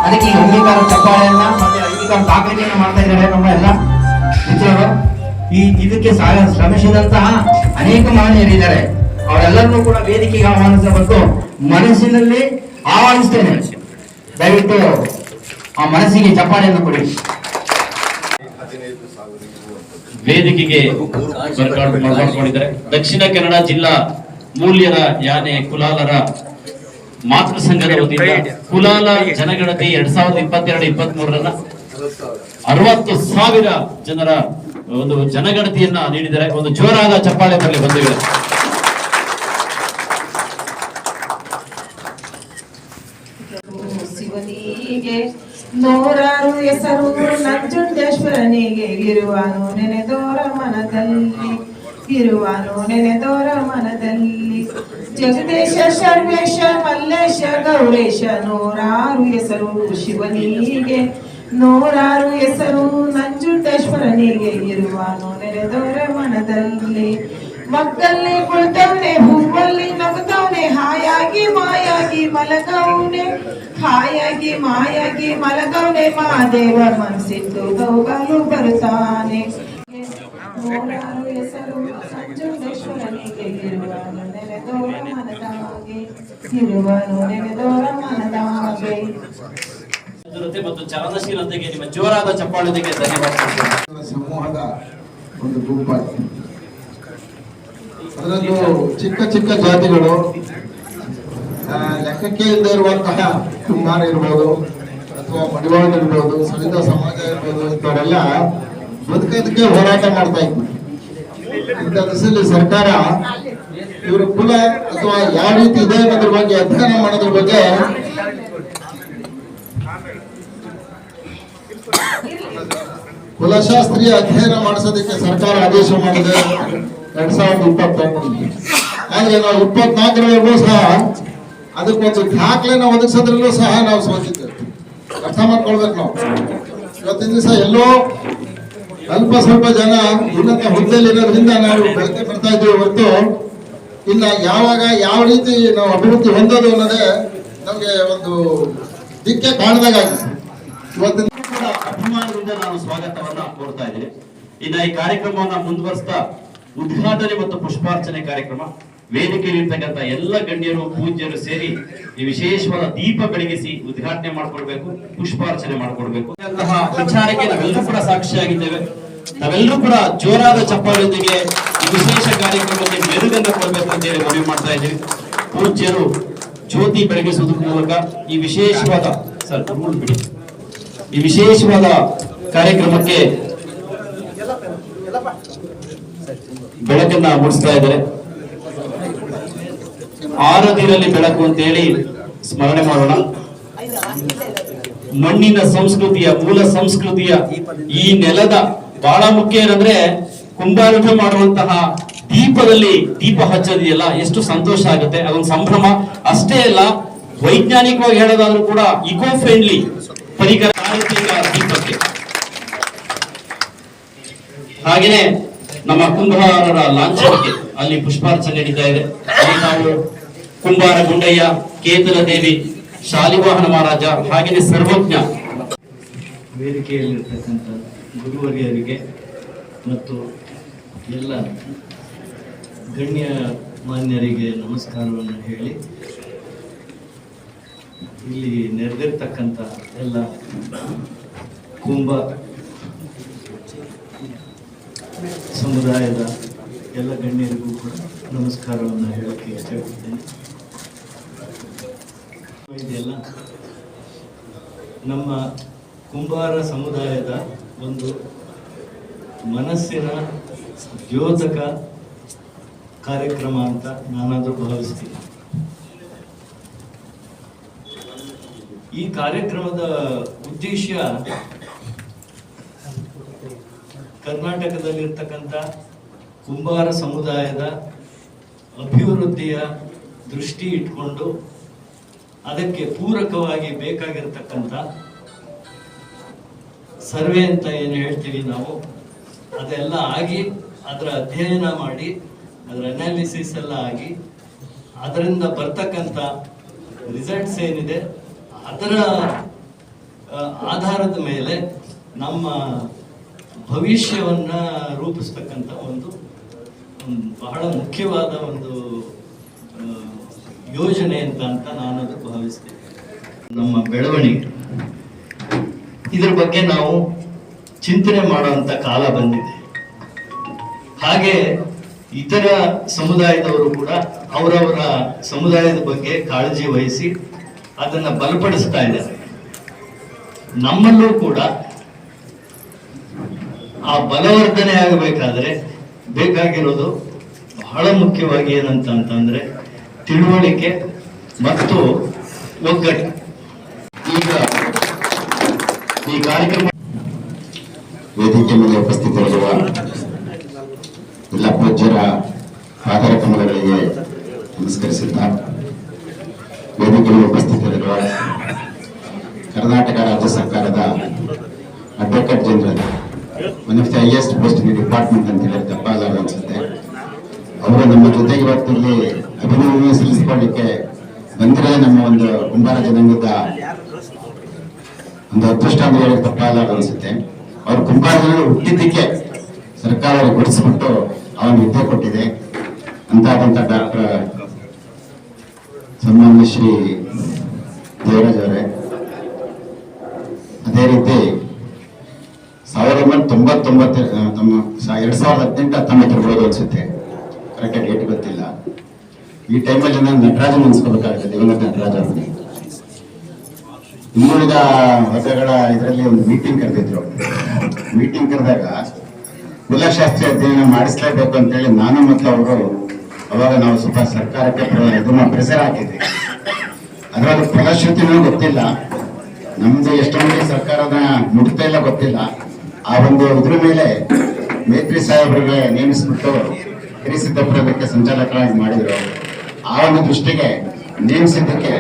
ಅದಕ್ಕೆ ಈ ಅಂಗೀಕಾರ ಚಪ್ಪಾಳೆಯನ್ನ ಮತ್ತೆ ಅಂಗೀಕಾರ ದಾಖಲೆಯನ್ನು ಮಾಡ್ತಾ ಇದ್ದಾರೆ ನಮ್ಮ ಎಲ್ಲ ಮಿತ್ರರು. ಇದಕ್ಕೆ ಶ್ರಮಿಸಿದಂತಹ ಅನೇಕ ಮಹನೀಯರಿದ್ದಾರೆ. ಅವರೆಲ್ಲರನ್ನೂ ಕೂಡ ವೇದಿಕೆಗೆ ಆಹ್ವಾನಿಸಬೇಕು. ಮನಸ್ಸಿನಲ್ಲಿ ಆಹ್ವಾನಿಸ್ತೇನೆ. ದಯವಿಟ್ಟು ಆ ಮನಸ್ಸಿಗೆ ಚಪ್ಪಾಳೆಯನ್ನು ಕೊಡಿ. ವೇದಿಕೆಗೆ ಮಾಡಿದ್ದಾರೆ ದಕ್ಷಿಣ ಕನ್ನಡ ಜಿಲ್ಲಾ ಮೂಲ್ಯರ ಯಾನೆ ಕುಲಾಲರ ಮಾತೃ ಸಂಘದ ವತಿಯಿಂದ ಕುಲಾಲ ಜನಗಣತಿ 2022-23 60,000 ಜನರ ಒಂದು ಜನಗಣತಿಯನ್ನ ನೀಡಿದರೆ ಒಂದು ಜೋರಾದ ಚಪ್ಪಾಳೆ ಬರಲಿ ಬಂಧುಗಳೇ. ಶಿವನಿಗೆ ನೂರಾರು ಹೆಸರು ನಂಜುಂಡೇಶ್ವರನಿಗೆ ಇರುವನು ನೆನೆದೋರ ಮನದಲ್ಲಿ ಇರುವನು ನೆನೆದೋರ ಮನದಲ್ಲಿ ಜಗದೇಶ ಸರ್ವೇಶ ಮಲ್ಲೇಶ ಗೌರೇಶ ನೂರಾರು ಹೆಸರು ಶಿವನಿಗೆ ನೂರಾರು ಹೆಸರು ನಂಜುಂಡೇಶ್ವರನಿಗೆ ಇರುವನು ನೆನೆದೋರ ಮನದಲ್ಲಿ ಮಕ್ಕಲ್ಲಿ ಕುಳಿತವನೆ ಹೂವಲ್ಲಿ ನಗುತ್ತವನೆ ಹಾಯಾಗಿ ಮಾಯಾಗಿ ಮಲಗವನೆ ಹಾಯಾಗಿ ಮಾಯಾಗಿ ಮಲಗವನೆ ಮಾದೇವ ಮನಸ್ಸಿದ್ದು ಗೌಗಲು ಬರುತ್ತಾನೆ ನೂರಾರು ಹೆಸರು ನಂಜುಂಡೇಶ್ವರನಿಗೆ ಇರುವನು ನೆನೆದೋರ ಮನದಾಗೆ ಇರುವನು ನೆನೆದೋರ ಮನದಾಗೆ. ಮತ್ತು ಚಲನಶೀಲತೆಗೆ ನಿಮ್ಮ ಜೋರಾದ ಚಪ್ಪಾಳೆಗೆ ಧನ್ಯವಾದ. ಸಮೂಹದ ಒಂದು ಗುಂಪಾಗಿದೆ. ಅದರಲ್ಲೂ ಚಿಕ್ಕ ಚಿಕ್ಕ ಜಾತಿಗಳು ಲೆಕ್ಕಕ್ಕೆ ಇಲ್ಲದೆ ಇರುವಂತಹ ಕುಮಾರ ಇರ್ಬೋದು ಅಥವಾ ಮಡಿವಾಳ ಇರ್ಬೋದು, ಸವಿತ ಸಮಾಜ ಇರ್ಬೋದು, ಇಂಥವರೆಲ್ಲ ಬದುಕೋದಕ್ಕೆ ಹೋರಾಟ ಮಾಡ್ತಾ ಇದ್ರು. ಇಂಥ ದಿಸಲ್ಲಿ ಸರ್ಕಾರ ಇವರು ಕುಲ ಅಥವಾ ಯಾವ ರೀತಿ ಇದೆ ಅನ್ನೋದ್ರ ಬಗ್ಗೆ ಅಧ್ಯಯನ ಮಾಡೋದ್ರ ಬಗ್ಗೆ ಕುಲಶಾಸ್ತ್ರೀಯ ಅಧ್ಯಯನ ಮಾಡಿಸೋದಕ್ಕೆ ಸರ್ಕಾರ ಆದೇಶ ಮಾಡಿದೆ 2021. ಆದ್ರೆ ನಾವು 24ರವರೆಗೂ ಸಹ ಅದಕ್ಕೊಂದು ದಾಖಲೆನ ಒದಗಿಸೋದ್ರಲ್ಲೂ ಸಹ ನಾವು ಸೋತಿದ್ದೇವೆ. ಅರ್ಥ ಮಾಡ್ಕೊಳ್ಬೇಕು ನಾವು. ಇವತ್ತಿನ ದಿವಸ ಎಲ್ಲೋ ಅಲ್ಪ ಸ್ವಲ್ಪ ಜನ ಉನ್ನತ ಹುದ್ದೆಯಲ್ಲಿ ಇರೋದ್ರಿಂದ ನಾವು ಬೆಳಕೆ ಬರ್ತಾ ಇದ್ದೀವಿ ಹೊರತು ಇನ್ನ ಯಾವಾಗ ಯಾವ ರೀತಿ ನಾವು ಅಭಿವೃದ್ಧಿ ಹೊಂದೋದು ಅನ್ನೋದೇ ನಮಗೆ ಒಂದು ದಿಕ್ಕೆ ಕಾಣದಾಗಿದೆ. ಇವತ್ತಿನ ಅಭಿಮಾನದಿಂದ ನಾನು ಸ್ವಾಗತವನ್ನ ಕೋರ್ತಾ ಇದ್ದೀನಿ. ಇನ್ನು ಈ ಕಾರ್ಯಕ್ರಮವನ್ನ ಮುಂದುವರಿಸ್ತಾ ಉದ್ಘಾಟನೆ ಮತ್ತು ಪುಷ್ಪಾರ್ಚನೆ ಕಾರ್ಯಕ್ರಮ ವೇದಿಕೆಯಲ್ಲಿರ್ತಕ್ಕಂಥ ಎಲ್ಲ ಗಣ್ಯರು ಪೂಜ್ಯರು ಸೇರಿ ಈ ವಿಶೇಷವಾದ ದೀಪ ಬೆಳಗಿಸಿ ಉದ್ಘಾಟನೆ ಮಾಡ್ಕೊಡ್ಬೇಕು, ಪುಷ್ಪಾರ್ಚನೆ ಮಾಡ್ಕೊಡ್ಬೇಕು ಅಂತಹ ವಿಚಾರಕ್ಕೆ ನಾವೆಲ್ಲರೂ ಕೂಡ ಸಾಕ್ಷಿಯಾಗಿದ್ದೇವೆ. ನಾವೆಲ್ಲರೂ ಕೂಡ ಜೋರಾದ ಚಪ್ಪಾಳೆಯೊಂದಿಗೆ ಈ ವಿಶೇಷ ಕಾರ್ಯಕ್ರಮಕ್ಕೆ ಮೆರುಗನ್ನು ಕೊಡಬೇಕು ಅಂತ ಹೇಳಿ ಮನವಿ ಮಾಡ್ತಾ ಇದ್ದೀವಿ. ಪೂಜ್ಯರು ಜ್ಯೋತಿ ಬೆಳಗಿಸುವುದರ ಮೂಲಕ ಈ ವಿಶೇಷವಾದ ಈ ವಿಶೇಷವಾದ ಕಾರ್ಯಕ್ರಮಕ್ಕೆ ಬೆಳಕನ್ನ ಮೂಡಿಸ್ತಾ ಇದ್ದಾರೆ. ಆರದಿರಲಿ ಬೆಳಕು ಅಂತ ಹೇಳಿ ಸ್ಮರಣೆ ಮಾಡೋಣ. ಮಣ್ಣಿನ ಸಂಸ್ಕೃತಿಯ ಮೂಲ ಸಂಸ್ಕೃತಿಯ ಈ ನೆಲದ ಬಹಳ ಮುಖ್ಯ ಏನಂದ್ರೆ ಕುಂಭಾರೂಢ ಮಾಡುವಂತಹ ದೀಪದಲ್ಲಿ ದೀಪ ಹಚ್ಚೋದಿದೆಯಲ್ಲ, ಎಷ್ಟು ಸಂತೋಷ ಆಗುತ್ತೆ. ಅದೊಂದು ಸಂಭ್ರಮ ಅಷ್ಟೇ ಅಲ್ಲ, ವೈಜ್ಞಾನಿಕವಾಗಿ ಹೇಳೋದಾದ್ರೂ ಕೂಡ ಇಕೋ ಫ್ರೆಂಡ್ಲಿ ಪರಿಕರ ದೀಪಕ್ಕೆ. ಹಾಗೇನೆ ನಮ್ಮ ಕುಂಭಾರರ ಲಾಂಛನಕ್ಕೆ ಅಲ್ಲಿ ಪುಷ್ಪಾರ್ಚನೆ ನಡೀತಾ ಇದೆ. ಅಲ್ಲಿ ನಾವು ಕುಂಭಾರ ಗುಂಡಯ್ಯ, ಕೇತಲ ದೇವಿ, ಶಾಲಿವಾಹನ ಮಹಾರಾಜ, ಹಾಗೇನೆ ಸರ್ವಜ್ಞ ವೇದಿಕೆಯಲ್ಲಿರ್ತಕ್ಕಂಥ ಗುರುವರಿಯರಿಗೆ ಮತ್ತು ಎಲ್ಲ ಗಣ್ಯ ಮಾನ್ಯರಿಗೆ ನಮಸ್ಕಾರವನ್ನು ಹೇಳಿ, ಇಲ್ಲಿ ನೆರೆದಿರ್ತಕ್ಕಂಥ ಎಲ್ಲ ಕುಂಭ ಸಮುದಾಯದ ಎಲ್ಲ ಗಣ್ಯರಿಗೂ ಕೂಡ ನಮಸ್ಕಾರವನ್ನು ಹೇಳಕ್ಕೆ ಇಷ್ಟಪಡ್ತೇನೆ. ಇದೆಲ್ಲ ನಮ್ಮ ಕುಂಬಾರ ಸಮುದಾಯದ ಒಂದು ಮನಸ್ಸಿನ ದ್ಯೋತಕ ಕಾರ್ಯಕ್ರಮ ಅಂತ ನಾನಾದರೂ ಭಾವಿಸ್ತೀನಿ. ಈ ಕಾರ್ಯಕ್ರಮದ ಉದ್ದೇಶ ಕರ್ನಾಟಕದಲ್ಲಿರ್ತಕ್ಕಂಥ ಕುಂಬಾರ ಸಮುದಾಯದ ಅಭಿವೃದ್ಧಿಯ ದೃಷ್ಟಿ ಇಟ್ಕೊಂಡು ಅದಕ್ಕೆ ಪೂರಕವಾಗಿ ಬೇಕಾಗಿರ್ತಕ್ಕಂಥ ಸರ್ವೆ ಅಂತ ಏನು ಹೇಳ್ತೀವಿ ನಾವು, ಅದೆಲ್ಲ ಆಗಿ ಅದರ ಅಧ್ಯಯನ ಮಾಡಿ ಅದರ ಅನಾಲಿಸಿಸ್ ಎಲ್ಲ ಆಗಿ ಅದರಿಂದ ಬರ್ತಕ್ಕಂಥ ರಿಸಲ್ಟ್ಸ್ ಏನಿದೆ ಅದರ ಆಧಾರದ ಮೇಲೆ ನಮ್ಮ ಭವಿಷ್ಯವನ್ನ ರೂಪಿಸ್ತಕ್ಕಂಥ ಒಂದು ಬಹಳ ಮುಖ್ಯವಾದ ಒಂದು ಯೋಜನೆ ಅಂತ ನಾನು ಅದು ಭಾವಿಸ್ತೇನೆ. ನಮ್ಮ ಬೆಳವಣಿಗೆ ಇದ್ರ ಬಗ್ಗೆ ನಾವು ಚಿಂತನೆ ಮಾಡುವಂತ ಕಾಲ ಬಂದಿದೆ. ಹಾಗೆ ಇತರ ಸಮುದಾಯದವರು ಕೂಡ ಅವರವರ ಸಮುದಾಯದ ಬಗ್ಗೆ ಕಾಳಜಿ ವಹಿಸಿ ಅದನ್ನ ಬಲಪಡಿಸ್ತಾ ಇದ್ದಾರೆ. ನಮ್ಮಲ್ಲೂ ಕೂಡ ಆ ಬಲವರ್ಧನೆ ಆಗಬೇಕಾದ್ರೆ ಬೇಕಾಗಿರೋದು ಬಹಳ ಮುಖ್ಯವಾಗಿ ಏನಂತಂದ್ರೆ ತಿಳುವಳಿಕೆ ಮತ್ತು ಒಗ್ಗಟ್ಟು. ಈಗ ಈ ಕಾರ್ಯಕ್ರಮ ವೇದಿಕೆ ಮೇಲೆ ಉಪಸ್ಥಿತರಿರುವ ಎಲ್ಲ ಪೂಜ್ಯರ ಆಧಾರ ಕಮಲಗಳಿಗೆ ನಮಸ್ಕರಿಸುತ್ತಾ, ವೇದಿಕೆ ಮೇಲೆ ಉಪಸ್ಥಿತರಿರುವ ಕರ್ನಾಟಕ ರಾಜ್ಯ ಸರ್ಕಾರದ advocate general, one of the highest post in department ಅಂತ ಹೇಳಿ ತಪ್ಪಾಗಲ್ಲ ಅನ್ಸುತ್ತೆ, ಅವರು ನಮ್ಮ ಜೊತೆಗೆ ಇವತ್ತಿಲ್ಲಿ ಅಭಿನಂದನೆ ಸಲ್ಲಿಸಿಕೊಳ್ಳಿಕ್ಕೆ ಬಂದಿರೋದೇ ನಮ್ಮ ಒಂದು ಕುಂಬಾರ ಜನಾಂಗದ ಒಂದು ಅದೃಷ್ಟ ಅಂತ ಹೇಳಿ ತಪ್ಪಾಗಲ್ಲ ಅನ್ಸುತ್ತೆ. ಅವರು ಕುಂಬಾರ ಜನ ಹುಟ್ಟಿದ್ದಕ್ಕೆ ಸರ್ಕಾರ ಗುರುತಿಸ್ಬಿಟ್ಟು ಅವನು ವಿದ್ಯೆ ಕೊಟ್ಟಿದೆ ಅಂತ ಡಾಕ್ಟರ್ ಸನ್ಮಾನ್ಯ ಶ್ರೀ ದೇವರಾಜ್ ಅವರೇ. ಅದೇ ರೀತಿ 1999 2018-19 ಇರ್ಬೋದು ಅನ್ಸುತ್ತೆ, ಕರೆಕ್ಟಾಗಿ ಡೇಟ್ ಗೊತ್ತಿಲ್ಲ. ಈ ಟೈಮಲ್ಲಿ ನಾನು ನಟರಾಜನ್ ಅನ್ಸ್ಕೋಬೇಕಾಗುತ್ತೆ, ದಿವಂಗತ ನಟರಾಜ ಅವ್ರಿಗೆ. ಇನ್ನುಳಿದ ವರ್ಗಗಳ ಇದರಲ್ಲಿ ಒಂದು ಮೀಟಿಂಗ್ ಕರೆದಿದ್ರು. ಮೀಟಿಂಗ್ ಕರೆದಾಗ ಕುಲಶಾಸ್ತ್ರೀಯ ಅಧ್ಯಯನ ಮಾಡಿಸ್ಲೇಬೇಕು ಅಂತೇಳಿ ನಾನು ಮತ್ತು ಅವರು ಅವಾಗ ನಾವು ಸ್ವಲ್ಪ ಸರ್ಕಾರಕ್ಕೆ ಇದನ್ನ ಪ್ರೆಸರ್ ಹಾಕಿದ್ವಿ. ಅದರಲ್ಲಿ ಫಲಶ್ರುತಿನೂ ಗೊತ್ತಿಲ್ಲ, ನಮ್ದು ಎಷ್ಟು ಮಂದಿ ಸರ್ಕಾರದ ಮುಟ್ತಾ ಇಲ್ಲ ಗೊತ್ತಿಲ್ಲ. ಆ ಒಂದು ಇದ್ರ ಮೇಲೆ ಮೇತ್ರಿ ಸಾಹೇಬರಿಗೆ ನೇಮಿಸ್ಬಿಟ್ಟು ಹಿರಿಸಿದ್ದಕ್ಕೆ ಸಂಚಾಲಕರಾಗಿ ಮಾಡಿದ್ರು. ಆ ಒಂದು ದೃಷ್ಟಿಗೆ ನೇಮಿಸಿದ್ದಕ್ಕೆ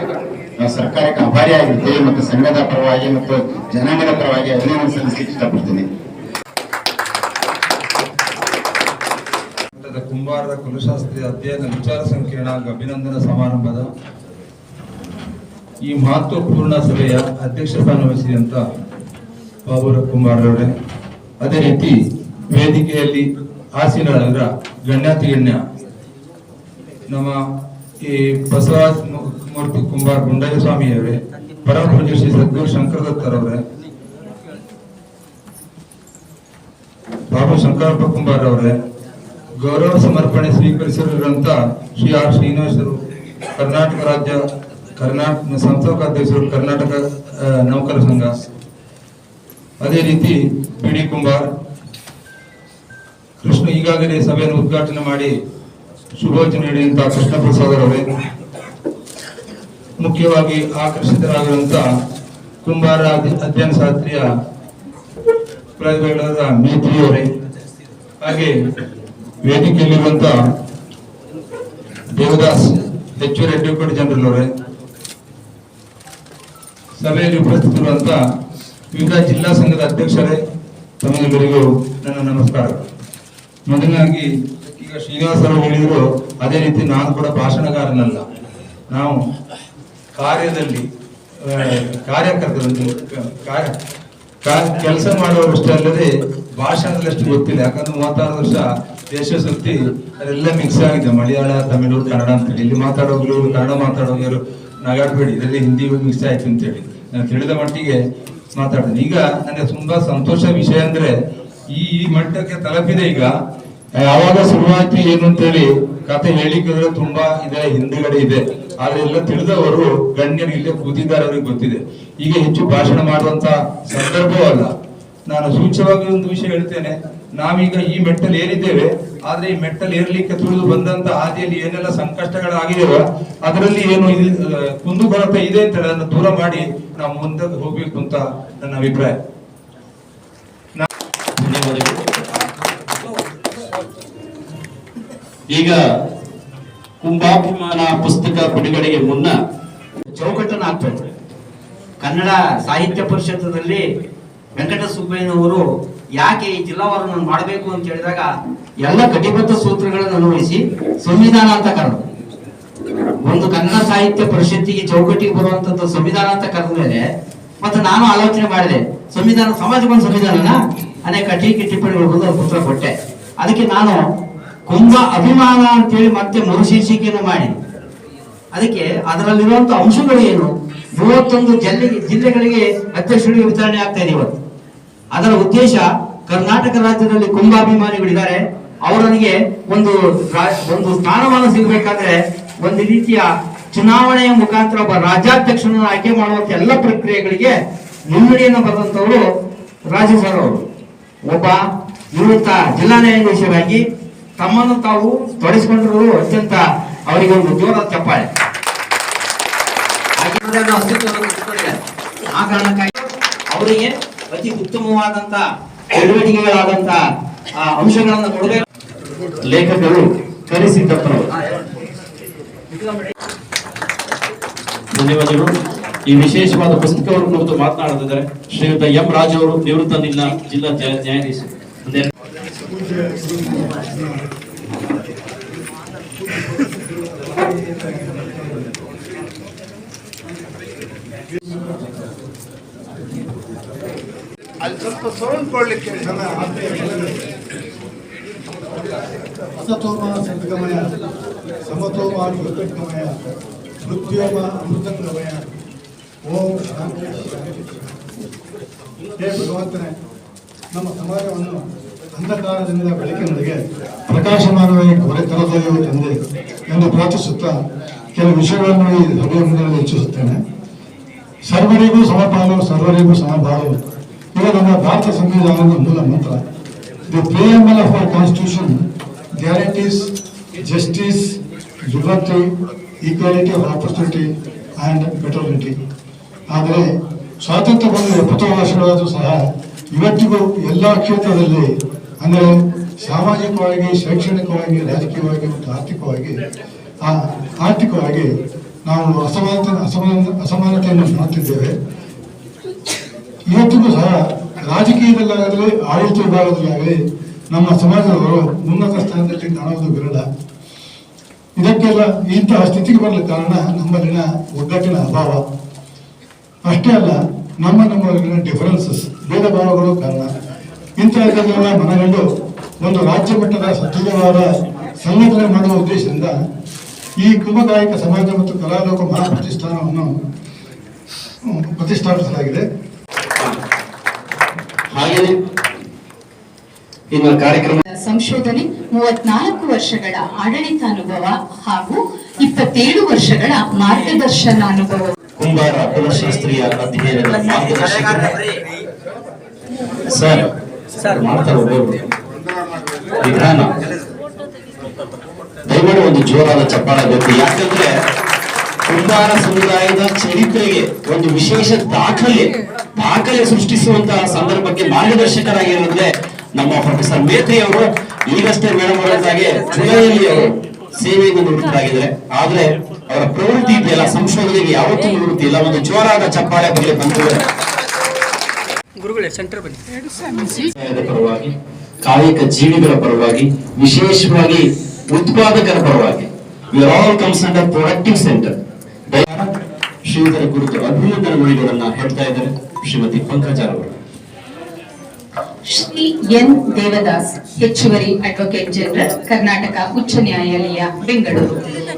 ನಾವು ಸರ್ಕಾರಕ್ಕೆ ಆಭಾರಿಯಾಗಿರ್ತೀವಿ ಮತ್ತು ಸಂಘದ ಪರವಾಗಿ ಮತ್ತು ಜನಾಂಗದ ಪರವಾಗಿ ಅಭಿನಂದನೆ ಸಲ್ಲಿಸಲಿಕ್ಕೆ ಇಷ್ಟಪಡ್ತೀನಿ. ಕುಂಬಾರರ ಕುಲಶಾಸ್ತ್ರೀಯ ಅಧ್ಯಯನ ವಿಚಾರ ಸಂಕಿರಣ ಹಾಗೂ ಅಭಿನಂದನಾ ಸಮಾರಂಭದ ಈ ಮಹತ್ವಪೂರ್ಣ ಸಭೆಯ ಅಧ್ಯಕ್ಷ ಸ್ಥಾನ ವಹಿಸಿದಂತ ಬಾಬುರ ಕುಂಬಾರರವರೇ, ಅದೇ ರೀತಿ ವೇದಿಕೆಯಲ್ಲಿ ಆಸೀನರಾದ ಗಣ್ಯಾತಿಗಣ್ಯ ನಮ್ಮ ಈ ಬಸವರಾಜ ಮೂರ್ತಿ ಕುಂಬಾರ ಗುಂಡಯ್ಯ ಸ್ವಾಮಿಯವರೇ, ಪರಮ ಪೂಜ್ಯ ಶ್ರೀ ಸದ್ಗುರು ಶಂಕರದತ್ತರವರೇ, ಬಾಬು ಶಂಕರಪ್ಪ ಕುಂಬಾರ್ ಅವರೇ, ಗೌರವ ಸಮರ್ಪಣೆ ಸ್ವೀಕರಿಸಿರುವಂತ ಶ್ರೀ ಆರ್ ಶ್ರೀನಿವಾಸರು, ಕರ್ನಾಟಕ ರಾಜ್ಯ ಸಂಸ್ಥಾಪಕಾಧ್ಯಕ್ಷರು, ಕರ್ನಾಟಕ ನೌಕರ ಸಂಘ, ಅದೇ ರೀತಿ ಪಿಡಿ ಕುಂಬಾರ್ ಕೃಷ್ಣ, ಈಗಾಗಲೇ ಸಭೆಯನ್ನು ಉದ್ಘಾಟನೆ ಮಾಡಿ ಶುಭೋಚನೆ ನೀಡಿದಂತಹ ಕೃಷ್ಣ ಪ್ರಸಾದ್ ಅವರೇ, ಮುಖ್ಯವಾಗಿ ಆಕರ್ಷಿತರಾಗಿರುವಂತ ಕುಂಬಾರ ಅಧ್ಯಯನ ಶಾಸ್ತ್ರೀಯ ಕುಲಗಳಾದ ಮೇತ್ರಿಯವರೇ, ಹಾಗೆ ವೇದಿಕೆಯಲ್ಲಿರುವಂತ ದೇವದಾಸ್ ಹೆಚ್ಚುವರಿ ಅಡ್ವೊಕೇಟ್ ಜನರಲ್ ಅವರೇ, ಸಭೆಯಲ್ಲಿ ಉಪಸ್ಥಿತರಿರುವಂತ ವಿವಿಧ ಜಿಲ್ಲಾ ಸಂಘದ ಅಧ್ಯಕ್ಷರೇ, ತಮ್ಮೆಲ್ಲರಿಗೂ ನನ್ನ ನಮಸ್ಕಾರ. ಮೊದಲನಾಗಿ ಈಗ ಶ್ರೀನಿವಾಸ್ ಅವರು ಹೇಳಿದ್ರು, ಅದೇ ರೀತಿ ನಾನು ಕೂಡ ಭಾಷಣಗಾರನಲ್ಲ, ನಾವು ಕಾರ್ಯದಲ್ಲಿ ಕಾರ್ಯಕರ್ತರು ಕೆಲಸ ಮಾಡುವಷ್ಟೇ ಅಲ್ಲದೆ ಭಾಷಣದಲ್ಲಿ ಅಷ್ಟು ಗೊತ್ತಿಲ್ಲ. ಯಾಕಂದ್ರೆ 36 ವರ್ಷ ದೇಶ ಸುತ್ತಿ ಅದೆಲ್ಲ ಮಿಕ್ಸ್ ಆಗಿದೆ, ಮಲಯಾಳ, ತಮಿಳು, ಕನ್ನಡ ಅಂತೇಳಿ. ಇಲ್ಲಿ ಮಾತಾಡೋರು ಕನ್ನಡ ಮಾತಾಡೋರು ನಗಾಡ್ಬೇಡಿ, ಇದರಲ್ಲಿ ಹಿಂದಿ ಮಿಕ್ಸ್ ಆಯ್ತು ಅಂತೇಳಿ ನಾನು ತಿಳಿದ ಮಟ್ಟಿಗೆ ಮಾತಾಡ್ತೇನೆ. ಈಗ ನನಗೆ ತುಂಬಾ ಸಂತೋಷ ವಿಷಯ ಅಂದ್ರೆ ಈ ಮಟ್ಟಕ್ಕೆ ತಲುಪಿದೆ. ಈಗ ಯಾವಾಗ ಶುರುವಾಯ್ತು ಏನು ಅಂತೇಳಿ ಕತೆ ಹೇಳಿದ್ರೆ ತುಂಬಾ ಇದೆ, ಹಿಂದುಗಡೆ ಇದೆ. ಆದ್ರೆ ಎಲ್ಲ ತಿಳಿದವರು ಗಣ್ಯರು ಇಲ್ಲೇ ಕೂತಿದ್ದಾರೆ, ಅವ್ರಿಗೆ ಗೊತ್ತಿದೆ. ಈಗ ಹೆಚ್ಚು ಭಾಷಣ ಮಾಡುವಂತ ಸಂದರ್ಭವೂ ಅಲ್ಲ. ನಾನು ಸೂಚ್ಯವಾಗಿ ಒಂದು ವಿಷಯ ಹೇಳ್ತೇನೆ, ನಾವೀಗ ಈ ಮೆಟ್ಟಲ್ಲಿ ಏರಿದ್ದೇವೆ, ಆದ್ರೆ ಈ ಮೆಟ್ಟಲ್ಲಿ ಏರ್ಲಿಕ್ಕೆ ತುಳಿದು ಬಂದಂತ ಹಾದಿಯಲ್ಲಿ ಏನೆಲ್ಲ ಸಂಕಷ್ಟಗಳಾಗಿದೆಯೋ ಅದರಲ್ಲಿ ಏನು ಕುಂದುಕೊರತೆ ಇದೆ ಅಂತ ಅದನ್ನು ದೂರ ಮಾಡಿ ನಾವು ಮುಂದೆ ಹೋಗ್ಬೇಕು ಅಂತ ನನ್ನ ಅಭಿಪ್ರಾಯ. ಈಗ ಕುಂಭಾಭಿಮಾನ ಪುಸ್ತಕ ಬಿಡುಗಡೆಗೆ ಮುನ್ನ ಚೌಕಟ್ಟನ್ನು ಹಾಕ್ಬೇಕು. ಕನ್ನಡ ಸಾಹಿತ್ಯ ಪರಿಷತ್ತದಲ್ಲಿ ವೆಂಕಟ ಸುಬ್ಬಯ್ಯನವರು ಯಾಕೆ ಈ ಜಿಲ್ಲಾವಾರವನ್ನು ಮಾಡಬೇಕು ಅಂತ ಹೇಳಿದಾಗ ಎಲ್ಲ ಕಟಿಬದ್ಧ ಸೂತ್ರಗಳನ್ನು ಅನ್ವಯಿಸಿ ಸಂವಿಧಾನ ಅಂತ ಕರೆದು, ಒಂದು ಕನ್ನಡ ಸಾಹಿತ್ಯ ಪರಿಷತ್ತಿಗೆ ಚೌಕಟ್ಟಿಗೆ ಬರುವಂತದ್ದು ಸಂವಿಧಾನ ಅಂತ ಕರೆದ ಮೇಲೆ ಮತ್ತೆ ನಾನು ಆಲೋಚನೆ ಮಾಡಿದೆ, ಸಂವಿಧಾನ ಸಮಾಜಕ್ಕೊಂದು ಸಂವಿಧಾನನ ಅನೇಕ ಟೀಕೆ ಟಿಪ್ಪಣಿಗಳು ಪುತ್ರ ಕೊಟ್ಟೆ. ಅದಕ್ಕೆ ನಾನು ಕುಂಭ ಅಭಿಮಾನ ಅಂತೇಳಿ ಮತ್ತೆ ಮರುಶೀರ್ಷಿಕೆಯನ್ನು ಮಾಡಿ ಅದಕ್ಕೆ ಅದರಲ್ಲಿರುವಂತ ಅಂಶಗಳು ಏನು, 31 ಜಿಲ್ಲೆಗಳಿಗೆ ಅಧ್ಯಕ್ಷರಿಗೆ ವಿತರಣೆ ಆಗ್ತಾ ಇದೆ ಇವತ್ತು. ಅದರ ಉದ್ದೇಶ ಕರ್ನಾಟಕ ರಾಜ್ಯದಲ್ಲಿ ಕುಂಭಾಭಿಮಾನಿಗಳಿದ್ದಾರೆ, ಅವರಿಗೆ ಒಂದು ಸ್ಥಾನಮಾನ ಸಿಗಬೇಕಾದ್ರೆ ಒಂದು ರೀತಿಯ ಚುನಾವಣೆಯ ಮುಖಾಂತರ ಒಬ್ಬ ರಾಜ್ಯಾಧ್ಯಕ್ಷರನ್ನು ಆಯ್ಕೆ ಮಾಡುವಂತ ಎಲ್ಲ ಪ್ರಕ್ರಿಯೆಗಳಿಗೆ ಮುನ್ನಡೆಯನ್ನು ಬರೆದಂತವರು ರಾಜು ಸರ್ ಅವರು. ಒಬ್ಬ ನಿವೃತ್ತ ಜಿಲ್ಲಾ ನ್ಯಾಯಾಧೀಶರಾಗಿ ತಮ್ಮನ್ನು ತಾವು ತೊಡಗಿಸಿಕೊಂಡಿರುವುದು ಅತ್ಯಂತ ಅವರಿಗೆ ಒಂದು ಜೋರಾದ ಚಪ್ಪಾಳೆ. ಆ ಕಾರಣಕ್ಕಾಗಿ ಅವರಿಗೆ ಅತಿ ಉತ್ತಮವಾದಂತ ಚಟುವಟಿಕೆಗಳಾದಂತ ಅಂಶಗಳನ್ನು ಕೊಡಬೇಕು. ಲೇಖಕರು ಕರೆಸಿದ್ದಪ್ಪನವರು ಧನ್ಯವಾದಗಳು. ಈ ವಿಶೇಷವಾದ ಪುಸ್ತಕವನ್ನು ಕುರಿತು ಮಾತನಾಡುತ್ತಿದ್ದಾರೆ ಶ್ರೀಯುತ ಎಂ ರಾಜು ಅವರು, ನಿವೃತ್ತ ಜಿಲ್ಲಾ ನ್ಯಾಯಾಧೀಶರು. ಅಲ್ಲಿ ಸ್ವಲ್ಪ ಸೌಂಡ್ ಕೊಡ್ಲಿಕ್ಕೆ ಅಸತೋಮ ಸದ್ಗಮಯ ಸಮತೋಮ ಜ್ಯೋತಿರ್ಗಮಯ ಮೃತ್ಯೋಮ ಅಮೃತಗಮಯ. ಓಂ ಶಾಂತಿ. ಹೇ ಭಗವಂತನೇ, ನಮ್ಮ ಸಮಾಜವನ್ನು ಅಂಧಕಾರದಿಂದ ಬೆಳಕಿನೊಂದಿಗೆ ಪ್ರಕಾಶಮಾನವಾಗಿ ಹೊರೆ ತರದೊಯ್ಯುವ ತಂದೆ ಎಂದು ಪ್ರಾರ್ಥಿಸುತ್ತಾ ಕೆಲವು ವಿಷಯಗಳನ್ನು ಈ ಸಭೆಯ ಮುಂದೆ ಹೆಚ್ಚಿಸುತ್ತೇನೆ. ಸರ್ವರಿಗೂ ಸಮಪಾಲು, ಸರ್ವರಿಗೂ ಸಮಬಾಳು. ಇದು ನಮ್ಮ ಭಾರತ ಸಂವಿಧಾನದ ಮೂಲ ಮಂತ್ರ. The preamble of our constitution guarantees justice, liberty, equality of opportunity and fraternity. ಆದರೆ ಸ್ವಾತಂತ್ರ್ಯ ಬಂದ 70 ವರ್ಷಗಳಾದರೂ ಸಹ ಇವತ್ತಿಗೂ ಎಲ್ಲ ಕ್ಷೇತ್ರದಲ್ಲಿ, ಅಂದರೆ ಸಾಮಾಜಿಕವಾಗಿ, ಶೈಕ್ಷಣಿಕವಾಗಿ, ರಾಜಕೀಯವಾಗಿ ಮತ್ತು ಆರ್ಥಿಕವಾಗಿ ನಾವು ಅಸಮಾನತೆಯನ್ನು ಕಾಣುತ್ತಿದ್ದೇವೆ. ಇವತ್ತಿಗೂ ಸಹ ರಾಜಕೀಯದಲ್ಲಾಗಲಿ ಆಡಳಿತ ವಿಭಾಗದಲ್ಲಾಗಲಿ ನಮ್ಮ ಸಮಾಜದವರು ಉನ್ನತ ಸ್ಥಾನದಲ್ಲಿ ಕಾಣುವುದು ವಿರಳ. ಇದಕ್ಕೆಲ್ಲ ಇಂತಹ ಸ್ಥಿತಿಗೆ ಬರಲು ಕಾರಣ ನಮ್ಮಲ್ಲಿನ ಒಗ್ಗಟ್ಟಿನ ಅಭಾವ. ಅಷ್ಟೇ ಅಲ್ಲ, ನಮ್ಮಲ್ಲಿನ ಡಿಫರೆನ್ಸಸ್, ಭೇದ ಭಾವಗಳು ಕಾರಣ. ಇಂತಹದನ್ನೆಲ್ಲ ಮನಗಂಡು ಒಂದು ರಾಜ್ಯ ಮಟ್ಟದ ಸದೃಢವಾದ ಸಂಘಟನೆ ಮಾಡುವ ಉದ್ದೇಶದಿಂದ ಈ ಕುಂಭಕಾಯಿಕ ಸಮಾಜ ಮತ್ತು ಕಲಾಲೋಕ ಮಹಾಪ್ರತಿಷ್ಠಾನವನ್ನು ಪ್ರತಿಷ್ಠಾಪಿಸಲಾಗಿದೆ. ಹಾಗೆಯೇ ಇನ್ನು ಕಾರ್ಯಕ್ರಮ ಸಂಶೋಧನೆ, 34 ವರ್ಷಗಳ ಆಡಳಿತಾನುಭವ ಹಾಗೂ 27 ವರ್ಷಗಳ ಮಾರ್ಗದರ್ಶನಾನುಭವ. ಕುಂಬಾರ ಕುಲಶಾಸ್ತ್ರೀಯ ಅಧ್ಯಯನದ ಮಾರ್ಗದರ್ಶಕರು ಸರ್ ಮಾಡ್ತಾರೆ ವಿಧಾನ. ದಯಮಾಡಿ ಒಂದು ಜೋರಾದ ಚಪ್ಪಾಳ ಬೇಕು. ಯಾಕಂದ್ರೆ ಕುಂಬಾರ ಸಮುದಾಯದ ಚರಿತ್ರೆಗೆ ಒಂದು ವಿಶೇಷ ದಾಖಲೆ ಸೃಷ್ಟಿಸುವಂತಹ ಸಂದರ್ಭಕ್ಕೆ ಮಾರ್ಗದರ್ಶಕರಾಗಿರೋದ್ರೆ ನಮ್ಮ ಪ್ರೊಫೆಸರ್ ಮೇತ್ರಿ ಅವರು. ಈಗಷ್ಟೇ ಮೇಡಮ್ ಅವರಾಗೆ ಜುಲೈಯಲ್ಲಿ ಅವರು ಸೇವೆಯಿಂದ ನಿವೃತ್ತರಾಗಿದ್ದಾರೆ. ಆದ್ರೆ ಅವರ ಪ್ರವೃತ್ತಿ ಇದೆಯಲ್ಲ, ಸಂಶೋಧನೆಗೆ ಯಾವತ್ತೂ ನಿವೃತ್ತಿ ಇಲ್ಲ. ಒಂದು ಜೋರಾದ ಚಪ್ಪಾಳೆ ಬರಲಿ ಬಂದಿದೆ. ಪರವಾಗಿ, ಕಾಯಕ ಜೀವಿಗಳ ಪರವಾಗಿ, ವಿಶೇಷವಾಗಿ ಉತ್ಪಾದಕರ ಪರವಾಗಿ, we are all comes under productive centre. Sridhara ಕುರಿತು ಅಭಿನಂದನೆ ನುಡಿಗಳನ್ನ ಹೇಳ್ತಾ ಇದ್ದಾರೆ ಶ್ರೀಮತಿ ಪಂಕಜರವರು. ಶ್ರೀ ಎನ್ ದೇವದಾಸ್, ಹೆಚ್ಚುವರಿ ಅಡ್ವೊಕೇಟ್ ಜನರಲ್, ಕರ್ನಾಟಕ ಉಚ್ಚ ನ್ಯಾಯಾಲಯ, ಬೆಂಗಳೂರು.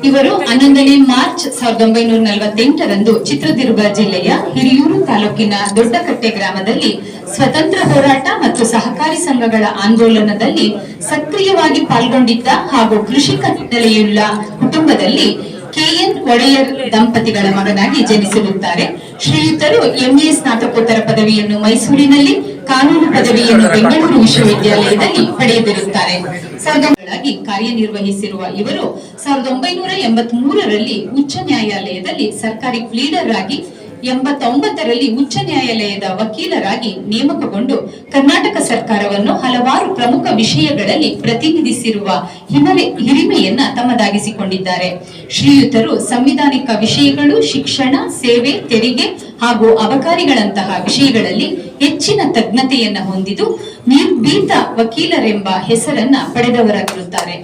ಇವರು 11ನೇ ಮಾರ್ಚ್ 1948ರಂದು ಚಿತ್ರದುರ್ಗ ಜಿಲ್ಲೆಯ ಹಿರಿಯೂರು ತಾಲೂಕಿನ ದೊಡ್ಡಕಟ್ಟೆ ಗ್ರಾಮದಲ್ಲಿ ಸ್ವತಂತ್ರ ಹೋರಾಟ ಮತ್ತು ಸಹಕಾರಿ ಸಂಘಗಳ ಆಂದೋಲನದಲ್ಲಿ ಸಕ್ರಿಯವಾಗಿ ಪಾಲ್ಗೊಂಡಿದ್ದ ಹಾಗೂ ಕೃಷಿಕ ಹಿನ್ನೆಲೆಯುಳ್ಳ ಕುಟುಂಬದಲ್ಲಿ ಕೆಎನ್ ಒಡೆಯರ್ ದಂಪತಿಗಳ ಮಗನಾಗಿ ಜನಿಸಿರುತ್ತಾರೆ. ಶ್ರೀಯುತರು MA ಸ್ನಾತಕೋತ್ತರ ಪದವಿಯನ್ನು ಮೈಸೂರಿನಲ್ಲಿ, ಕಾನೂನು ಪದವಿಯನ್ನು ಬೆಂಗಳೂರು ವಿಶ್ವವಿದ್ಯಾಲಯದಲ್ಲಿ ಪಡೆದಿರುತ್ತಾರೆ. ಕಾರ್ಯನಿರ್ವಹಿಸಿರುವ ಇವರು 1983ರಲ್ಲಿ ಉಚ್ಚ ನ್ಯಾಯಾಲಯದಲ್ಲಿ ಸರ್ಕಾರಿ ಪ್ಲೀಡರ್ ಆಗಿ, 89ರಲ್ಲಿ ಉಚ್ಚ ನ್ಯಾಯಾಲಯದ ವಕೀಲರಾಗಿ ನೇಮಕಗೊಂಡು ಕರ್ನಾಟಕ ಸರ್ಕಾರವನ್ನು ಹಲವಾರು ಪ್ರಮುಖ ವಿಷಯಗಳಲ್ಲಿ ಪ್ರತಿನಿಧಿಸಿರುವ ಹಿರಿಮೆಯನ್ನ ತಮ್ಮದಾಗಿಸಿಕೊಂಡಿದ್ದಾರೆ. ಶ್ರೀಯುತರು ಸಂವಿಧಾನಿಕ ವಿಷಯಗಳು, ಶಿಕ್ಷಣ, ಸೇವೆ, ತೆರಿಗೆ ಹಾಗೂ ಅಬಕಾರಿಗಳಂತಹ ವಿಷಯಗಳಲ್ಲಿ ಹೆಚ್ಚಿನ ತಜ್ಞತೆಯನ್ನ ಹೊಂದಿದ್ದು ನಿರ್ಭೀತ ವಕೀಲರೆಂಬ ಹೆಸರನ್ನ ಪಡೆದವರಾಗಿರುತ್ತಾರೆ.